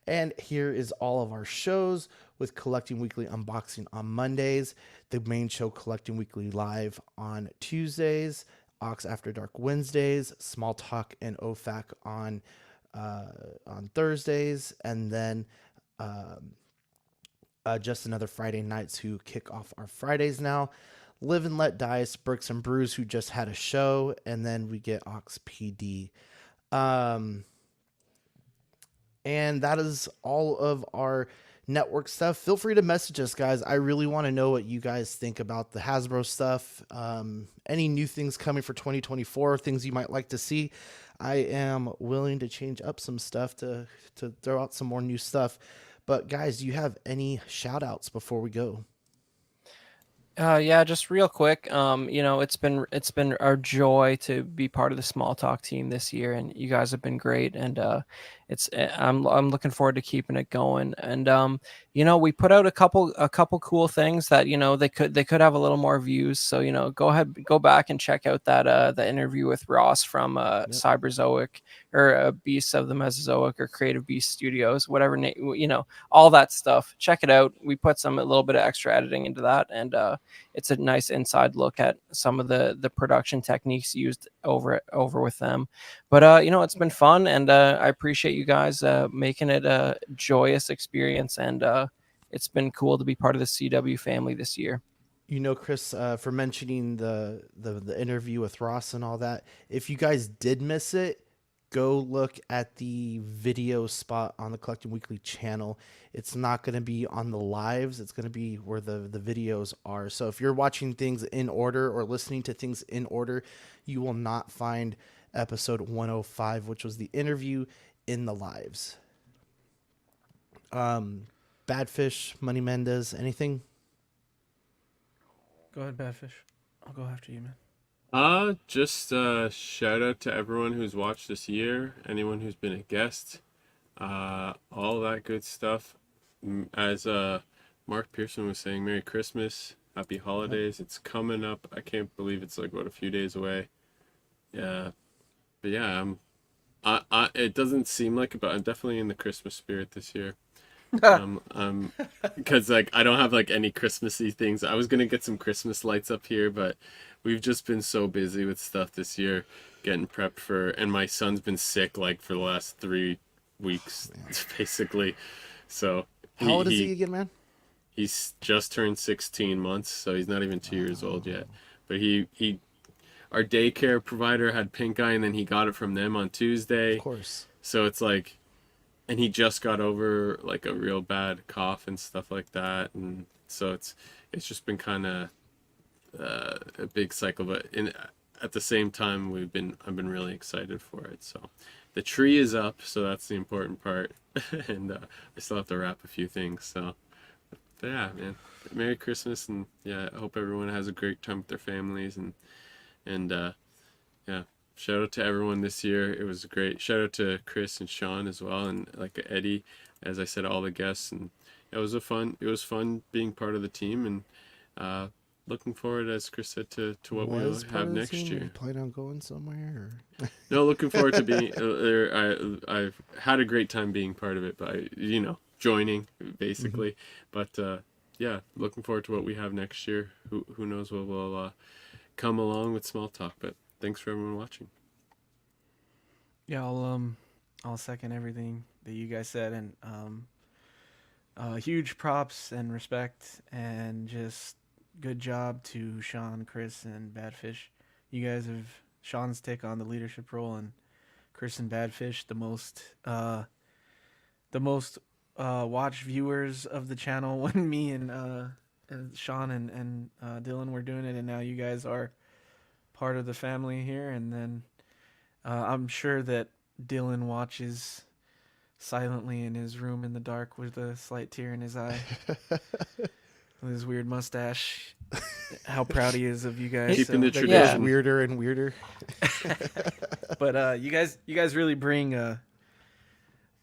And here is all of our shows, with Collecting Weekly Unboxing on Mondays, the main show Collecting Weekly Live on Tuesdays, Ox After Dark Wednesdays, Small Talk and OFAC on Thursdays, and then Just Another Friday Nights, who kick off our Fridays now. Live and Let Dice, Bricks and Brews, who just had a show, and then we get Ox PD. And that is all of our network stuff. Feel free to message us, guys. I really want to know what you guys think about the Hasbro stuff. Any new things coming for 2024, things you might like to see. I am willing to change up some stuff to throw out some more new stuff. But guys, do you have any shout outs before we go? Yeah, just real quick. It's been our joy to be part of the Small Talk team this year, and you guys have been great. And I'm looking forward to keeping it going. And we put out a couple cool things that they could have a little more views. So go back and check out that the interview with Ross from Cyberzoic, or Beasts of the Mesozoic, or Creative Beast Studios, whatever all that stuff. Check it out. We put a little bit of extra editing into that, and it's a nice inside look at some of the production techniques used over with them. But it's been fun, and I appreciate you guys making it a joyous experience, and it's been cool to be part of the CW family this year. You know, Chris, for mentioning the interview with Ross and all that. If you guys did miss it, go look at the video spot on the Collecting Weekly channel. It's not going to be on the lives. It's going to be where the videos are. So if you're watching things in order or listening to things in order, you will not find episode 105, which was the interview, in the lives. Badfish, Money Mendez, anything? Go ahead, Badfish. I'll go after you, man. Just shout out to everyone who's watched this year, anyone who's been a guest, all that good stuff. As Mark Pearson was saying, Merry Christmas, Happy Holidays. It's coming up. I can't believe it's like, what, a few days away. Yeah, but yeah, it doesn't seem like it, but I'm definitely in the Christmas spirit this year. Because like I don't have like any Christmassy things. I was gonna get some Christmas lights up here, but we've just been so busy with stuff this year, getting prepped for. And my son's been sick like for the last 3 weeks, basically. So How old is he again, man? He's just turned 16 months, so he's not even 2 years old yet. But he our daycare provider had pink eye, and then he got it from them on Tuesday. Of course. So it's like. And he just got over like a real bad cough and stuff like that, and so it's just been kind of a big cycle. But at the same time, I've been really excited for it. So the tree is up, so that's the important part, and I still have to wrap a few things. So, but yeah, man, Merry Christmas, and yeah, I hope everyone has a great time with their families, and yeah. Shout out to everyone this year. It was great. Shout out to Chris and Sean as well, and like Eddie, as I said, all the guests, and it was fun being part of the team, and looking forward, as Chris said, to what we'll have next year. You plan on going somewhere? Or? No, looking forward to being there. I've had a great time being part of it, but joining basically. But yeah, looking forward to what we have next year. Who knows what will come along with Small Talk, but. Thanks for everyone watching. Yeah, I'll second everything that you guys said, and huge props and respect, and just good job to Sean, Chris, and Badfish. You guys have Sean's take on the leadership role, and Chris and Badfish the most watched viewers of the channel when me and Sean and Dylan were doing it, and now you guys are part of the family here. And then I'm sure that Dylan watches silently in his room in the dark with a slight tear in his eye with his weird mustache. How proud he is of you guys. Keeping the tradition. tradition. Weirder and weirder. But you guys really bring I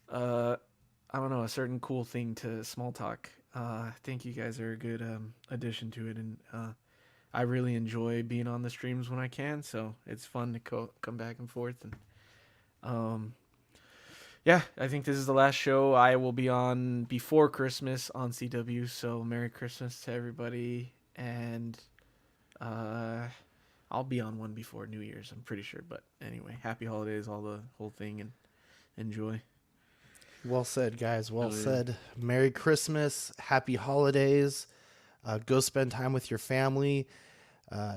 don't know, a certain cool thing to Small Talk. I think you guys are a good addition to it, and I really enjoy being on the streams when I can, so it's fun to come back and forth. And yeah, I think this is the last show I will be on before Christmas on CW, so Merry Christmas to everybody, and I'll be on one before New Year's, I'm pretty sure. But anyway, Happy Holidays, all the whole thing, and enjoy. Well said, guys. Well said. Merry Christmas, Happy Holidays. Go spend time with your family.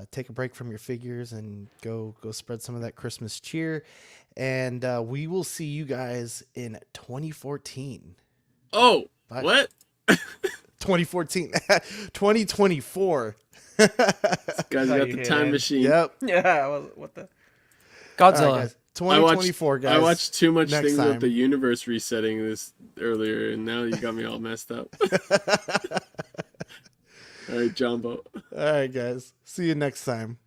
Take a break from your figures and go spread some of that Christmas cheer. And we will see you guys in 2014. Oh, Bye. What? 2014. 2024. This guy's got the time machine. Yep. Yeah, what the? Godzilla. All right, guys. 2024, guys. I watched too much Next things time. with the universe resetting this earlier, and now you got me all messed up. All right, Jumbo. All right, guys. See you next time.